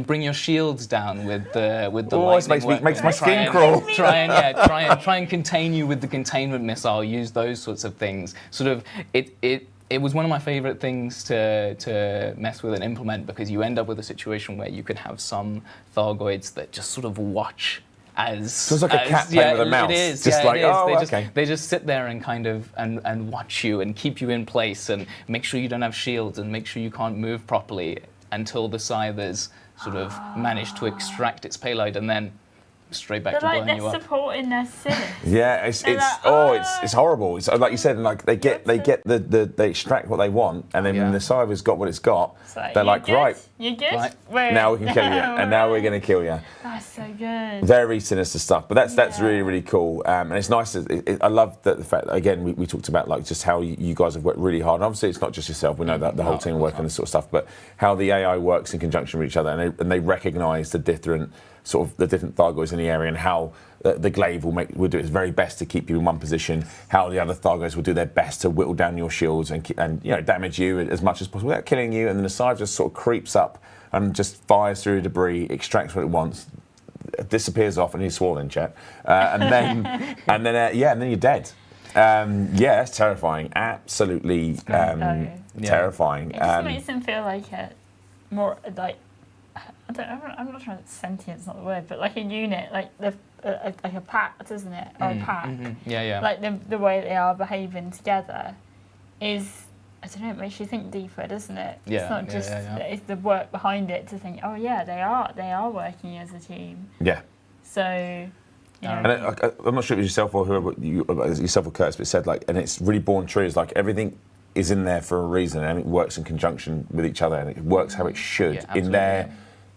Speaker 9: bring your shields down with the lightning.
Speaker 2: It makes my skin crawl.
Speaker 9: Try and contain you with the containment missile. Use those sorts of things. Sort of it was one of my favorite things to mess with and implement, because you end up with a situation where you could have some Thargoids that just sort of watch
Speaker 2: so it's like a cat playing with a mouse.
Speaker 9: It is.
Speaker 2: Just
Speaker 9: it is.
Speaker 2: Okay.
Speaker 9: They just sit there and kind of and watch you and keep you in place and make sure you don't have shields and make sure you can't move properly until the scythers sort of manage to extract its payload, and then straight back to blowing you up.
Speaker 3: They're supporting their sis.
Speaker 2: Yeah, it's horrible. It's like you said, like they extract what they want, and then when the cyber's got what it's got, they're like, right,
Speaker 3: you're good.
Speaker 2: Right. Now we can kill you, and now we're going to kill you.
Speaker 3: That's so good.
Speaker 2: Very sinister stuff, but that's really, really cool, and it's nice. I love the fact that again we talked about like just how you guys have worked really hard. And obviously, it's not just yourself. We know that the whole team work on this sort of stuff, but how the AI works in conjunction with each other, and they recognise the different Thargoids in the area, and how the glaive will do its very best to keep you in one position. How the other Thargoids will do their best to whittle down your shields and damage you as much as possible without killing you. And then the scythe just sort of creeps up and just fires through debris, extracts what it wants, disappears off, and you're swallowing, chat. And then you're dead. That's terrifying. Absolutely terrifying.
Speaker 3: It just makes them feel like more like. I'm not trying to. Sentient's not the word, but like a unit, like like a pact, isn't it? Or a pack.
Speaker 9: Yeah.
Speaker 3: Like the way they are behaving together is, I don't know, it makes you think deeper, doesn't it?
Speaker 9: Yeah,
Speaker 3: it's not just it's the work behind it to think, oh yeah, they are working as a team.
Speaker 2: Yeah.
Speaker 3: So.
Speaker 2: And I'm not sure it was yourself or whoever yourself or Curtis, but it said like, and it's really born true. It's like everything is in there for a reason, and it works in conjunction with each other, and it works how it should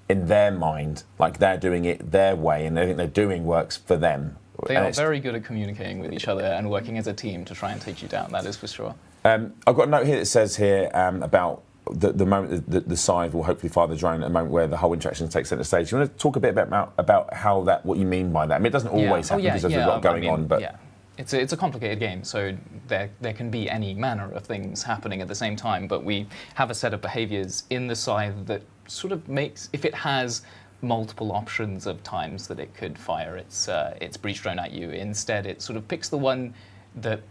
Speaker 2: in their mind, like they're doing it their way, and everything they're doing works for them.
Speaker 9: They are very good at communicating with each other and working as a team to try and take you down, that is for sure.
Speaker 2: I've got a note here that says here about the moment the scythe will hopefully fire the drone at the moment where the whole interaction takes centre stage. Do you want to talk a bit about how what you mean by that? I mean, it doesn't always happen because there's a lot going on, but...
Speaker 9: Yeah. It's a complicated game, so there can be any manner of things happening at the same time, but we have a set of behaviours in the scythe that sort of makes, if it has multiple options of times that it could fire its breach drone at you, instead it sort of picks the one that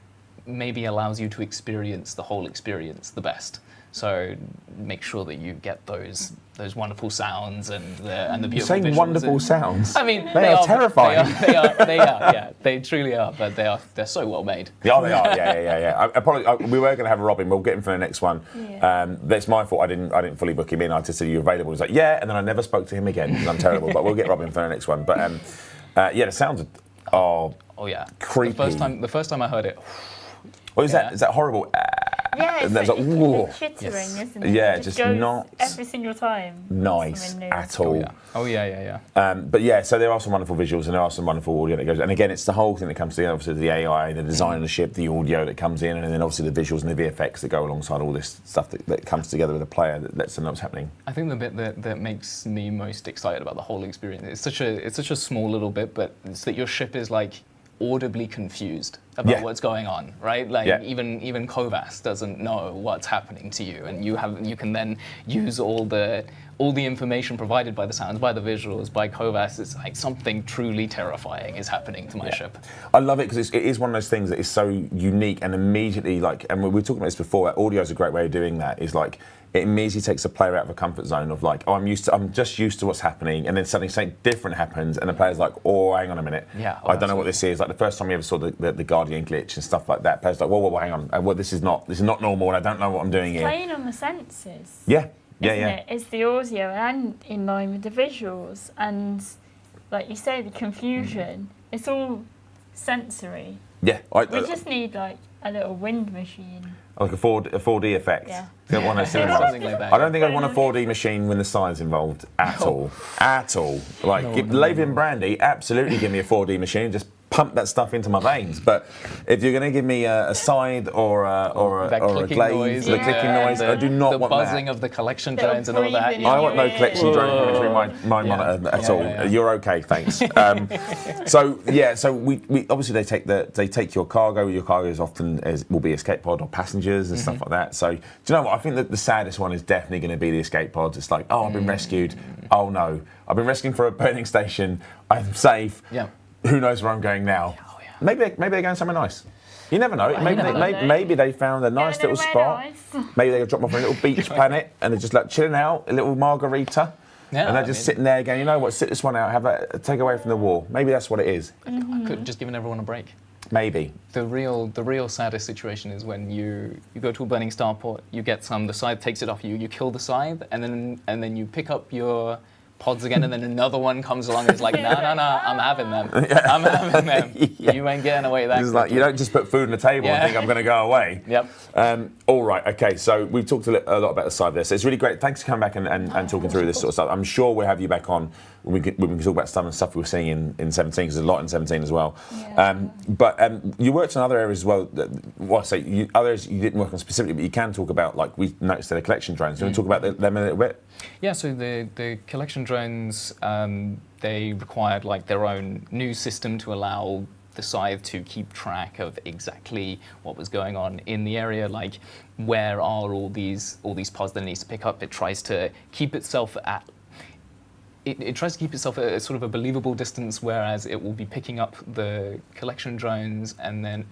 Speaker 9: maybe allows you to experience the whole experience the best. So make sure that you get those wonderful sounds and the beautiful visuals.
Speaker 2: You're saying wonderful sounds?
Speaker 9: I mean,
Speaker 2: they are terrifying.
Speaker 9: They are, yeah. They truly are, but they're so well made.
Speaker 2: Yeah, they are. Yeah. We were going to have Robin. We'll get him for the next one.
Speaker 3: Yeah.
Speaker 2: That's my fault. I didn't fully book him in. I just said, "Are you available?" He was like, "Yeah," and then I never spoke to him again because I'm terrible. But we'll get Robin for the next one. But the sounds are
Speaker 9: yeah,
Speaker 2: creepy.
Speaker 9: The first time I heard it.
Speaker 2: What is that? Is that horrible?
Speaker 3: Yeah, it's
Speaker 2: And that's
Speaker 3: like,
Speaker 2: like,
Speaker 3: it's
Speaker 2: whoa.
Speaker 3: chittering,
Speaker 9: Yes.
Speaker 3: isn't it?
Speaker 2: Yeah,
Speaker 3: It
Speaker 2: just
Speaker 3: goes
Speaker 2: not
Speaker 3: every single time.
Speaker 2: nice
Speaker 3: Something new.
Speaker 2: at all.
Speaker 9: Oh yeah.
Speaker 2: But yeah, so there are some wonderful visuals and there are some wonderful audio that goes. And again, it's the whole thing that comes together. Obviously, the AI, the design of the ship, the audio that comes in, and then obviously the visuals and the VFX that go alongside all this stuff that comes together with a player that lets them know what's happening.
Speaker 9: I think the bit that makes me most excited about the whole experience, it's such a small little bit, but it's that your ship is like audibly confused about what's going on, right? Like even Kovas doesn't know what's happening to you, and you can then use all the information provided by the sounds, by the visuals, by Kovas. It's like something truly terrifying is happening to my ship.
Speaker 2: I love it because it is one of those things that is so unique and immediately like, and we were talking about this before. Audio is a great way of doing that. Is like it immediately takes a player out of a comfort zone of like, oh, I'm just used to what's happening, and then suddenly something different happens, and the player's like, oh, hang on a minute, I don't know what this is. Like the first time we ever saw the Guardian glitch and stuff like that, players like, whoa, hang on, well, this is not normal, and I don't know what I'm doing here.
Speaker 3: Playing on the senses.
Speaker 2: Yeah.
Speaker 3: Isn't it? It's the audio and in line with the visuals, and like you say, the confusion. It's all sensory.
Speaker 2: Yeah.
Speaker 3: We just need like a little wind machine.
Speaker 2: Like a 4D effect.
Speaker 3: Yeah.
Speaker 2: Don't want to see
Speaker 9: Something like that.
Speaker 2: I don't think I'd want a 4D machine when the side's involved at all. At all. Like, Lavian Brandy, absolutely give me a 4D machine, just pump that stuff into my veins. But if you're going to give me a side or a glaze, the clicking noise, I do not want that.
Speaker 9: The buzzing of the collection drones and all that.
Speaker 3: breathing
Speaker 2: I want no collection drone coming through my
Speaker 9: Yeah.
Speaker 2: monitor at all.
Speaker 9: Yeah.
Speaker 2: You're okay, thanks. So we obviously they take your cargo. Your cargo is often will be escape pod or passengers and stuff like that. So do you know what? I think that the saddest one is definitely going to be the escape pods. It's like, oh, I've been rescued. Oh no, I've been rescued from a burning station. I'm safe.
Speaker 9: Yeah.
Speaker 2: Who knows where I'm going now?
Speaker 9: Oh, yeah.
Speaker 2: Maybe they're going somewhere nice. You never know.
Speaker 3: know.
Speaker 2: Maybe they found a nice little spot. Maybe they dropped off on a little beach planet and they're just like chilling out, a little margarita.
Speaker 9: Yeah,
Speaker 2: And they're just sitting there going, you know what, sit this one out, take away from the war. Maybe that's what it is.
Speaker 9: I could have just given everyone a break.
Speaker 2: Maybe.
Speaker 9: The real saddest situation is when you go to a burning starport, you get the scythe takes it off you, you kill the scythe, and then you pick up your pods again, and then another one comes along and is like, no, I'm having them. I'm having them. You ain't getting away that
Speaker 2: It's like, you don't just put food on the table and think I'm going to go away.
Speaker 9: Yep.
Speaker 2: All right, okay, so we've talked a lot about the side there, so it's really great. Thanks for coming back and talking through this sort of stuff. I'm sure we'll have you back on when we can talk about some of the stuff we were seeing in 17, because there's a lot in 17 as well.
Speaker 3: Yeah.
Speaker 2: But you worked on other areas as well. Other areas you didn't work on specifically, but you can talk about, like we noticed the collection drones. Do you want to talk about them a little bit?
Speaker 9: Yeah, so the collection drones, they required like their own new system to allow the scythe to keep track of exactly what was going on in the area, like where are all these pods that it needs to pick up. It tries to keep itself at it tries to keep itself at a sort of a believable distance, whereas it will be picking up the collection drones and then,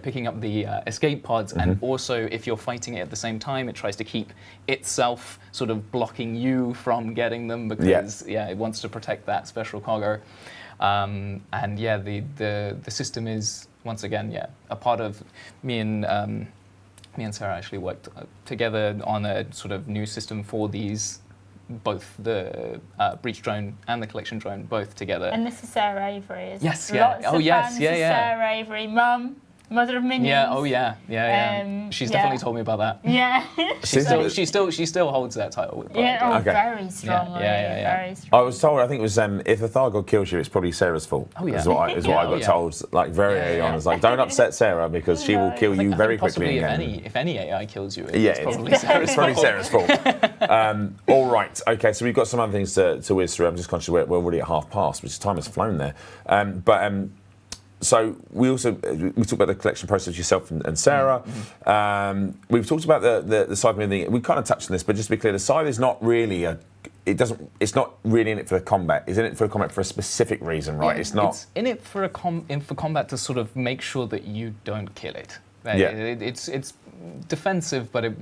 Speaker 9: picking up the escape pods, and also if you're fighting it at the same time, it tries to keep itself sort of blocking you from getting them because it wants to protect that special cargo. And the system is once again a part of me and Sarah actually worked together on a sort of new system for these. Both the breach drone and the collection drone, both together.
Speaker 3: And this is Sarah Avery, isn't
Speaker 9: Yes,
Speaker 3: it?
Speaker 9: yeah.
Speaker 3: Lots of fans of Sarah Avery, mother of minions.
Speaker 9: Yeah, oh yeah. She's definitely told me about that.
Speaker 3: Yeah.
Speaker 9: She still holds that title.
Speaker 3: Very strongly. Very strong.
Speaker 2: I was told, I think it was, if a Thargoid kills you, it's probably Sarah's fault.
Speaker 9: Oh, yeah.
Speaker 2: Is what I got told, like very early on. It's like, don't upset Sarah because she will kill you very quickly again.
Speaker 9: If any AI kills you,
Speaker 2: it's probably Sarah's fault. All right, okay, so we've got some other things to whiz through. I'm just conscious we're already at half past, which time has flown there. So we talked about the collection process yourself and Sarah. We've talked about the scythe moving. We kind of touched on this, but just to be clear, the scythe is not really it's not really in it for the combat. It's in it for the combat for a specific reason, right?
Speaker 9: Yeah,
Speaker 2: it's not.
Speaker 9: It's in it for combat to sort of make sure that you don't kill it. It's defensive, but it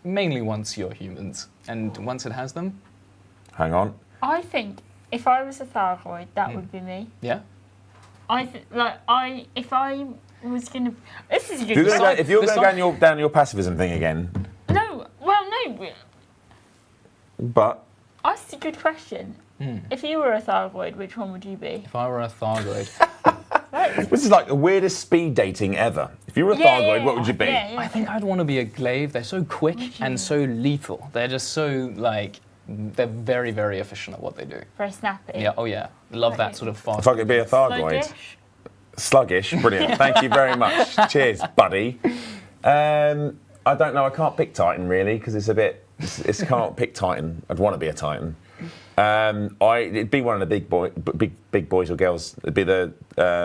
Speaker 9: mainly wants your humans, and once it has them.
Speaker 2: Hang on.
Speaker 3: I think if I was a Thargoid, that would be me.
Speaker 9: Yeah.
Speaker 3: If I was gonna, this is a good.
Speaker 2: If you're going to go down your pacifism thing again.
Speaker 3: No,
Speaker 2: But.
Speaker 3: That's a good question. If you were a Thargoid, which one would you be?
Speaker 9: If I were a Thargoid,
Speaker 2: This is like the weirdest speed dating ever. If you were a Thargoid, what would you be?
Speaker 9: I think I'd want to be a glaive. They're so quick and so lethal. They're just so like they're very, very efficient at what they do.
Speaker 3: Very snappy.
Speaker 9: Yeah. Oh yeah. Love that sort of fast.
Speaker 2: If I could be a Thargoid. Sluggish, brilliant. Thank you very much. Cheers, buddy. I don't know. I can't pick Titan really because it's a bit. It's can't pick Titan. I'd want to be a Titan. It'd be one of the big boys or girls. It'd be the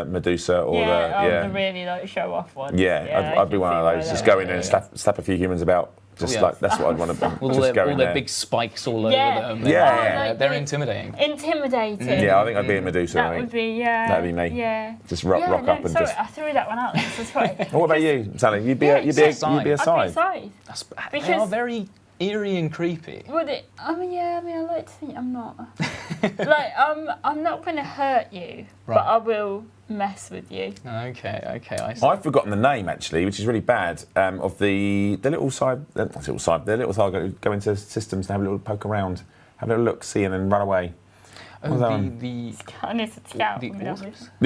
Speaker 2: Medusa or
Speaker 3: the really like show off ones.
Speaker 2: Yeah, I'd be one of those. Just go in and slap a few humans about. Just like that's what I'd want to be.
Speaker 9: All their big spikes all over them. They're intimidating.
Speaker 3: Intimidating.
Speaker 2: Yeah, I think I'd be a Medusa.
Speaker 3: That would be
Speaker 2: That'd be me.
Speaker 3: Yeah.
Speaker 2: Just rock up and just.
Speaker 3: I threw that one out. So sorry.
Speaker 2: What about you, Sally? You'd be a scythe.
Speaker 3: I'd be a scythe.
Speaker 9: They are very eerie and creepy.
Speaker 3: Would it? I like to think I'm not. Like, I'm not going to hurt you, but I will mess with you.
Speaker 9: Okay, I see.
Speaker 2: I've forgotten the name actually, which is really bad. Of the little side, the little Thargoid who go into systems and have a little poke around, have a little look, see, and then run away.
Speaker 9: The
Speaker 2: The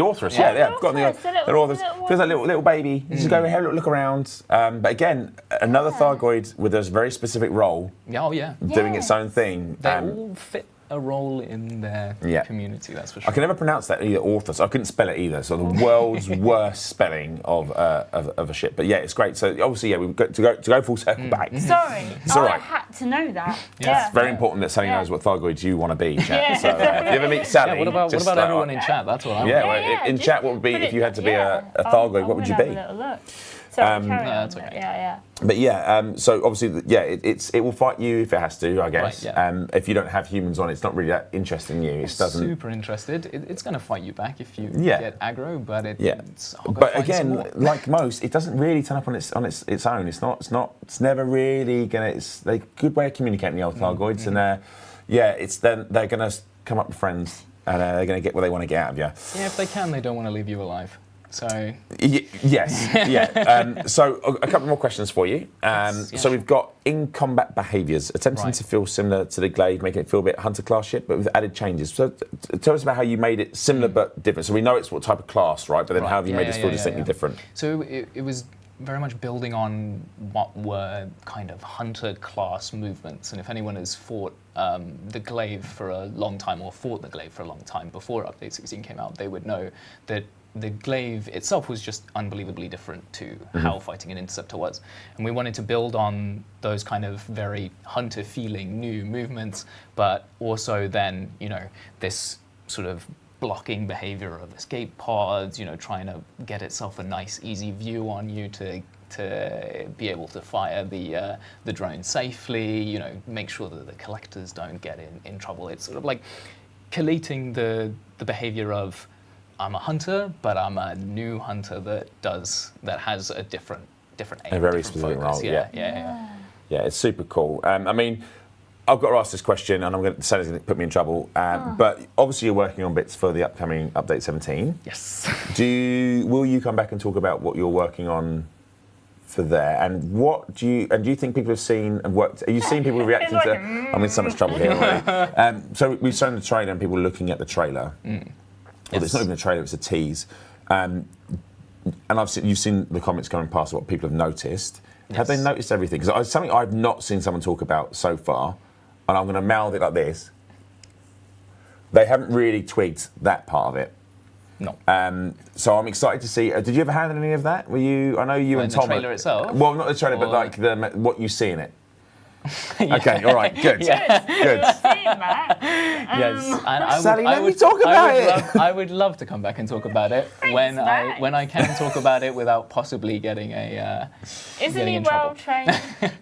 Speaker 2: Authoress, I've got the Authoress. Feels like a little baby. Just go have a little look around. But again, another Thargoid with a very specific role. Doing its own thing.
Speaker 9: They all fit a role in their community, that's for sure.
Speaker 2: I can never pronounce that either, Authoress. I couldn't spell it either. So the world's worst spelling of a ship. But yeah, it's great. So obviously, we've got to go full circle back.
Speaker 3: Sorry,
Speaker 2: it's all right.
Speaker 3: I had to know that.
Speaker 2: It's very important that Sally knows what Thargoids you want to be, chat. So if you ever meet Sally,
Speaker 9: what about everyone in chat? That's what I want.
Speaker 2: In chat, what would be if you had to be a Thargoid? What would you be?
Speaker 9: That's okay.
Speaker 2: But so obviously, it will fight you if it has to, I guess.
Speaker 9: Right,
Speaker 2: if you don't have humans on, it's not really that interested in you. It doesn't.
Speaker 9: Super interested. It's going to fight you back if you get aggro, but it's.
Speaker 2: But again, like most, it doesn't really turn up on its own. It's never really gonna. It's a good way of communicating, the old Thargoids, and they're going to come up with friends, and they're going to get what they want to get out of you.
Speaker 9: Yeah, if they can, they don't want to leave you alive. So
Speaker 2: yes. So a couple more questions for you. So we've got in combat behaviours, attempting to feel similar to the glaive, making it feel a bit hunter class ship, but with added changes. So tell us about how you made it similar but different. So we know it's what type of class, right? But then how have you made this feel distinctly different?
Speaker 9: So it was very much building on what were kind of hunter class movements. And if anyone has fought the glaive for a long time or fought the glaive for a long time before Update 16 came out, they would know that the glaive itself was just unbelievably different to how fighting an interceptor was. And we wanted to build on those kind of very hunter-feeling new movements, but also then, this sort of blocking behavior of escape pods, trying to get itself a nice, easy view on you to be able to fire the drone safely, make sure that the collectors don't get in trouble. It's sort of like collating the behavior of I'm a hunter, but I'm a new hunter that has a different aim,
Speaker 2: a very specific role.
Speaker 9: Yeah,
Speaker 2: it's super cool. I mean, I've got to ask this question, and Sally's going to put me in trouble. But obviously, you're working on bits for the upcoming Update 17.
Speaker 9: Yes.
Speaker 2: Will you come back and talk about what you're working on for there? And do you think people have seen and worked? Have you seen people reacting to? I'm in so much trouble here already. So we've shown the trailer, and people are looking at the trailer. Well, it's not even a trailer; it's a tease. And you've seen the comments going past what people have noticed. Yes. Have they noticed everything? Because it's something I've not seen someone talk about so far, and I'm going to mouth it like this. They haven't really twigged that part of it.
Speaker 9: No.
Speaker 2: So I'm excited to see. Did you ever handle any of that? Were you? I know you and Tom.
Speaker 9: The trailer itself.
Speaker 2: Well, not the trailer, but like what you see in it. Okay, all right, good. Good. Sally, let me talk about it.
Speaker 9: I would love to come back and talk about it when I can talk about it without possibly getting
Speaker 3: Isn't he well trained?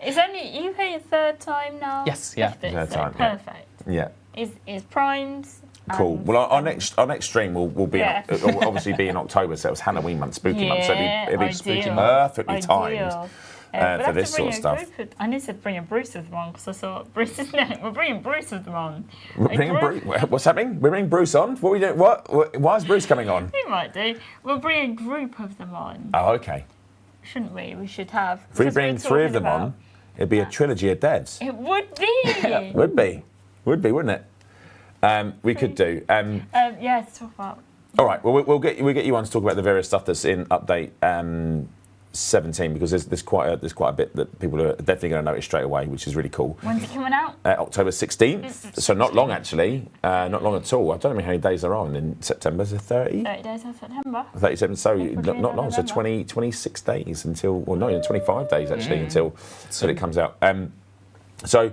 Speaker 3: It's only you pay your third time now.
Speaker 9: Yes, yeah.
Speaker 2: Third time.
Speaker 3: Perfect.
Speaker 2: Yeah.
Speaker 3: Is primed.
Speaker 2: Cool. Well, our next stream will be will obviously be in October, so it was Halloween month, spooky month, so it'd be perfectly timed. For this sort of stuff.
Speaker 3: I need to bring a Bruce with them on because I saw Bruce's name. We're bringing Bruce with them on.
Speaker 2: What's happening? We're bringing Bruce on? What are we doing? What? Why is Bruce coming on?
Speaker 3: We might do. We'll bring a group of them on.
Speaker 2: Oh, okay.
Speaker 3: Shouldn't we? We should have.
Speaker 2: If we bring 3 of them on, it'd be a trilogy of deads.
Speaker 3: It would be.
Speaker 2: Would be, wouldn't it? We could do.
Speaker 3: To talk about
Speaker 2: All right. Well, we'll get you on to talk about the various stuff that's in update 17 because there's quite a bit that people are definitely going to notice straight away, which is really cool.
Speaker 3: When's it coming out?
Speaker 2: October 16th. So not long actually. Not long at all. I don't know how many days there are in September. Is it 30?
Speaker 3: 30 days of September.
Speaker 2: 37. So
Speaker 3: April,
Speaker 2: not long. So
Speaker 3: November.
Speaker 2: 26 days until. Well, no, 25 days actually until it comes out. So.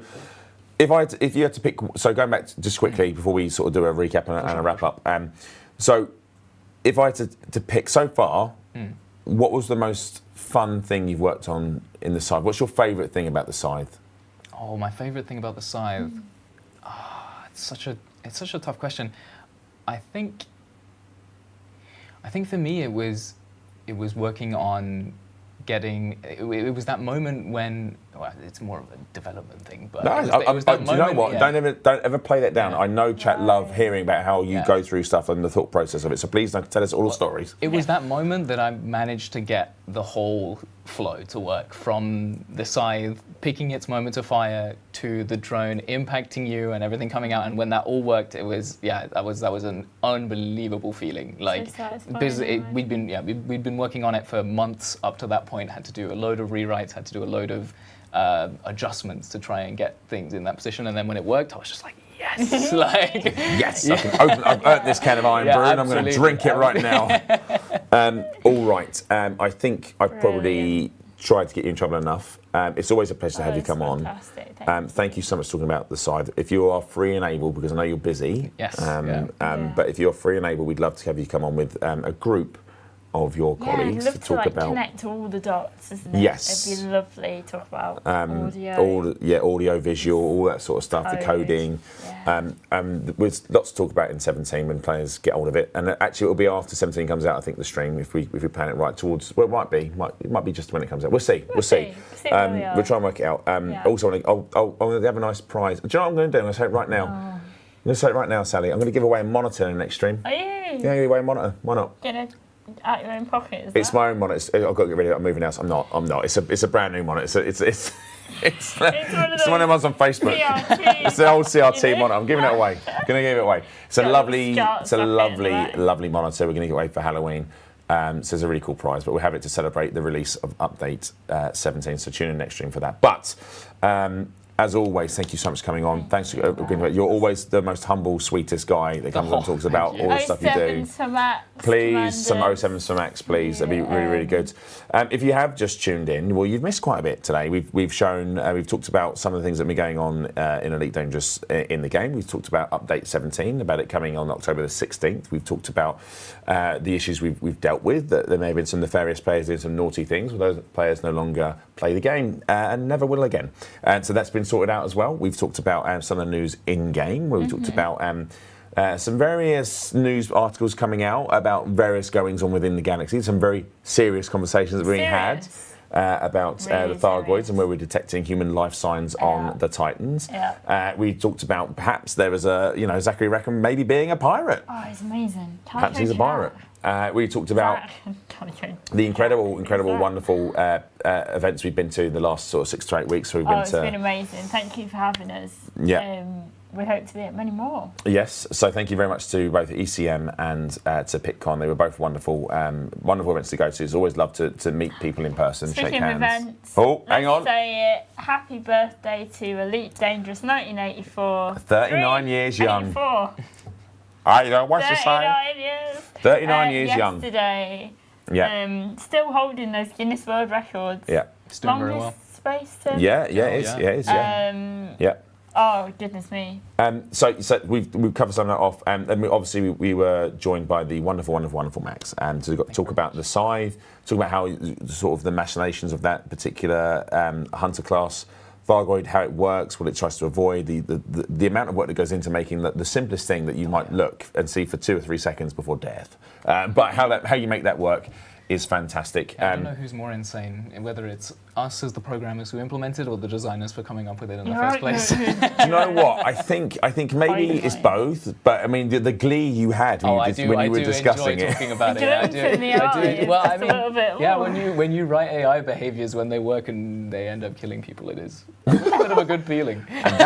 Speaker 2: If you had to pick, so going back just quickly before we sort of do a recap and a wrap up. So, if I had to pick so far, what was the most fun thing you've worked on in the Scythe? What's your favourite thing about the Scythe?
Speaker 9: Oh, my favourite thing about the Scythe. It's such a tough question. I think for me it was working on getting. It was that moment when. Well, it's more of a development thing, but
Speaker 2: No,
Speaker 9: it was that
Speaker 2: do you know
Speaker 9: moment,
Speaker 2: what?
Speaker 9: yeah.
Speaker 2: Don't ever play that down.
Speaker 9: Yeah.
Speaker 2: I know chat love hearing about how you
Speaker 9: Yeah.
Speaker 2: go through stuff and the thought process of it. So please don't tell us all the stories.
Speaker 9: It was that moment that I managed to get the whole flow to work, from the Scythe picking its moment of fire to the drone impacting you and everything coming out. And when that all worked, it was that was an unbelievable feeling. Like
Speaker 3: satisfying,
Speaker 9: because
Speaker 3: right?
Speaker 9: we'd been working on it for months up to that point. Had to do a load of rewrites, had to do a load of adjustments to try and get things in that position. And then when it worked, I was just like, yes, like
Speaker 2: Yes, I've earned this can of iron brew and I'm going to drink it right now. All right. I think I've probably tried to get you in trouble enough. It's always a pleasure to have you come
Speaker 3: fantastic.
Speaker 2: on. Thank you so much for talking about the Scythe. If you are free and able, because I know you're busy,
Speaker 9: Yes,
Speaker 2: but if you're free and able, we'd love to have you come on with a group of your
Speaker 3: Yeah, I'd
Speaker 2: colleagues
Speaker 3: love
Speaker 2: to
Speaker 3: to
Speaker 2: talk
Speaker 3: like
Speaker 2: about.
Speaker 3: connect all the dots, isn't it?
Speaker 2: Yes.
Speaker 3: It'd be lovely to talk about audio.
Speaker 2: Audio, visual, all that sort of stuff, the coding.
Speaker 3: Yeah.
Speaker 2: There's lots to talk about in 17 when players get hold of it. And actually, it'll be after 17 comes out, I think, the stream, if we plan it right towards, well, it might be just when it comes out. We'll see.
Speaker 3: We'll see where we are.
Speaker 2: We'll try and work it out. Also, I'm going to have a nice prize. Do you know what I'm going to do? I'm going to say it right now. I'm going to say it right now, Sally. I'm going to give away a monitor in the next stream.
Speaker 3: Are you?
Speaker 2: Yeah, I'm going to give away a monitor. Why not?
Speaker 3: Get it out your own pocket, is
Speaker 2: It's
Speaker 3: that?
Speaker 2: my own monitor. I've got to get rid of it. I'm moving house. I'm not. It's a brand new monitor. It's one of the ones on Facebook.
Speaker 3: CRT.
Speaker 2: It's the old CRT monitor. I'm giving it away. Gonna give it away. It's a
Speaker 3: Got
Speaker 2: lovely,
Speaker 3: Scout
Speaker 2: it's a
Speaker 3: stuff in
Speaker 2: lovely,
Speaker 3: it.
Speaker 2: lovely monitor. We're gonna give it away for Halloween. So it's a really cool prize, but we'll have it to celebrate the release of update 17. So tune in next stream for that. But as always, thank you so much for coming on. Thanks for being. You're always the most humble, sweetest guy that comes on and talks about all the stuff you do.
Speaker 3: 07 to Max,
Speaker 2: Please, some
Speaker 3: Commanders.
Speaker 2: 07s for Max, please. That'd be really, really good. If you have just tuned in, well, you've missed quite a bit today. We've talked about some of the things that have been going on in Elite Dangerous in the game. We've talked about update 17, about it coming on October the 16th. We've talked about the issues we've dealt with, that there may have been some nefarious players doing some naughty things. Well, those players no longer play the game and never will again. And so that's been sorted out as well. We've talked about some of the news in-game, where we talked about some various news articles coming out about various goings on within the galaxy. Some very serious conversations that are being had about
Speaker 3: Really
Speaker 2: the Thargoids
Speaker 3: serious.
Speaker 2: and where we're detecting human life signs on the Titans.
Speaker 3: Yeah.
Speaker 2: We talked about perhaps there was Zachary Rackham maybe being a pirate.
Speaker 3: Oh, it's amazing.
Speaker 2: Perhaps he's a pirate. We talked about the incredible, wonderful events we've been to the last sort of 6 to 8 weeks. So we've been
Speaker 3: It's been amazing. Thank you for having us.
Speaker 2: Yeah.
Speaker 3: We hope to be at many more.
Speaker 2: Yes, so thank you very much to both ECM and to PitCon. They were both wonderful events to go to. It's always love to meet people in person,
Speaker 3: Speaking
Speaker 2: shake
Speaker 3: of
Speaker 2: hands.
Speaker 3: events,
Speaker 2: Oh, hang on.
Speaker 3: say it. Happy birthday to Elite Dangerous 1984.
Speaker 2: 39 years young.
Speaker 3: 84.
Speaker 2: I don't want to say.
Speaker 3: 39 years.
Speaker 2: 39 years young.
Speaker 3: Yesterday.
Speaker 2: Yeah.
Speaker 3: Still holding those Guinness World Records.
Speaker 2: Yeah.
Speaker 9: It's doing very well.
Speaker 3: Longest space to.
Speaker 2: Yeah, it is. Yeah.
Speaker 3: Oh goodness me.
Speaker 2: So we've covered some of that off, and obviously we were joined by the wonderful Max, to talk about the Scythe, talk about how sort of the machinations of that particular hunter class Thargoid, how it works, what it tries to avoid, the amount of work that goes into making the simplest thing that you might look and see for 2 or 3 seconds before death, but how you make that work is fantastic.
Speaker 9: I don't know who's more insane, whether it's us as the programmers who implemented or the designers for coming up with it in the first place.
Speaker 2: Do you know what? I think maybe it's both, but I mean the glee you had when you were discussing
Speaker 9: enjoy
Speaker 2: it.
Speaker 9: talking about it.
Speaker 3: Glint in the eye.
Speaker 9: Well, I
Speaker 3: Just a little bit.
Speaker 9: mean, yeah, when you write AI behaviors when they work and they end up killing people, it is a bit of a good feeling.
Speaker 2: And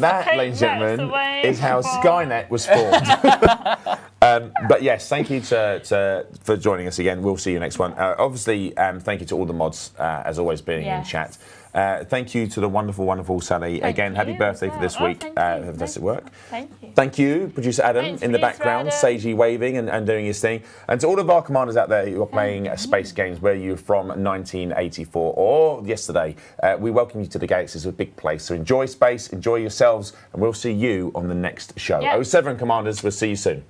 Speaker 2: that, ladies and gentlemen, is how Skynet was formed. But yes, thank you for joining us again. We'll see you next one. Obviously, thank you to all the mods, as always, being in chat. Thank you to the wonderful, wonderful Sally. Again, happy birthday for this week. Fantastic work.
Speaker 3: Thank you.
Speaker 2: Thank you, producer Adam,
Speaker 3: Thanks,
Speaker 2: in the
Speaker 3: producer
Speaker 2: background,
Speaker 3: Adam.
Speaker 2: sagely waving and doing his thing. And to all of our commanders out there who are playing space games, where you're from 1984 or yesterday, we welcome you to the Galaxy. It's a big place. So enjoy space, enjoy yourselves, and we'll see you on the next show.
Speaker 3: Yeah.
Speaker 2: 07 commanders, we'll see you soon.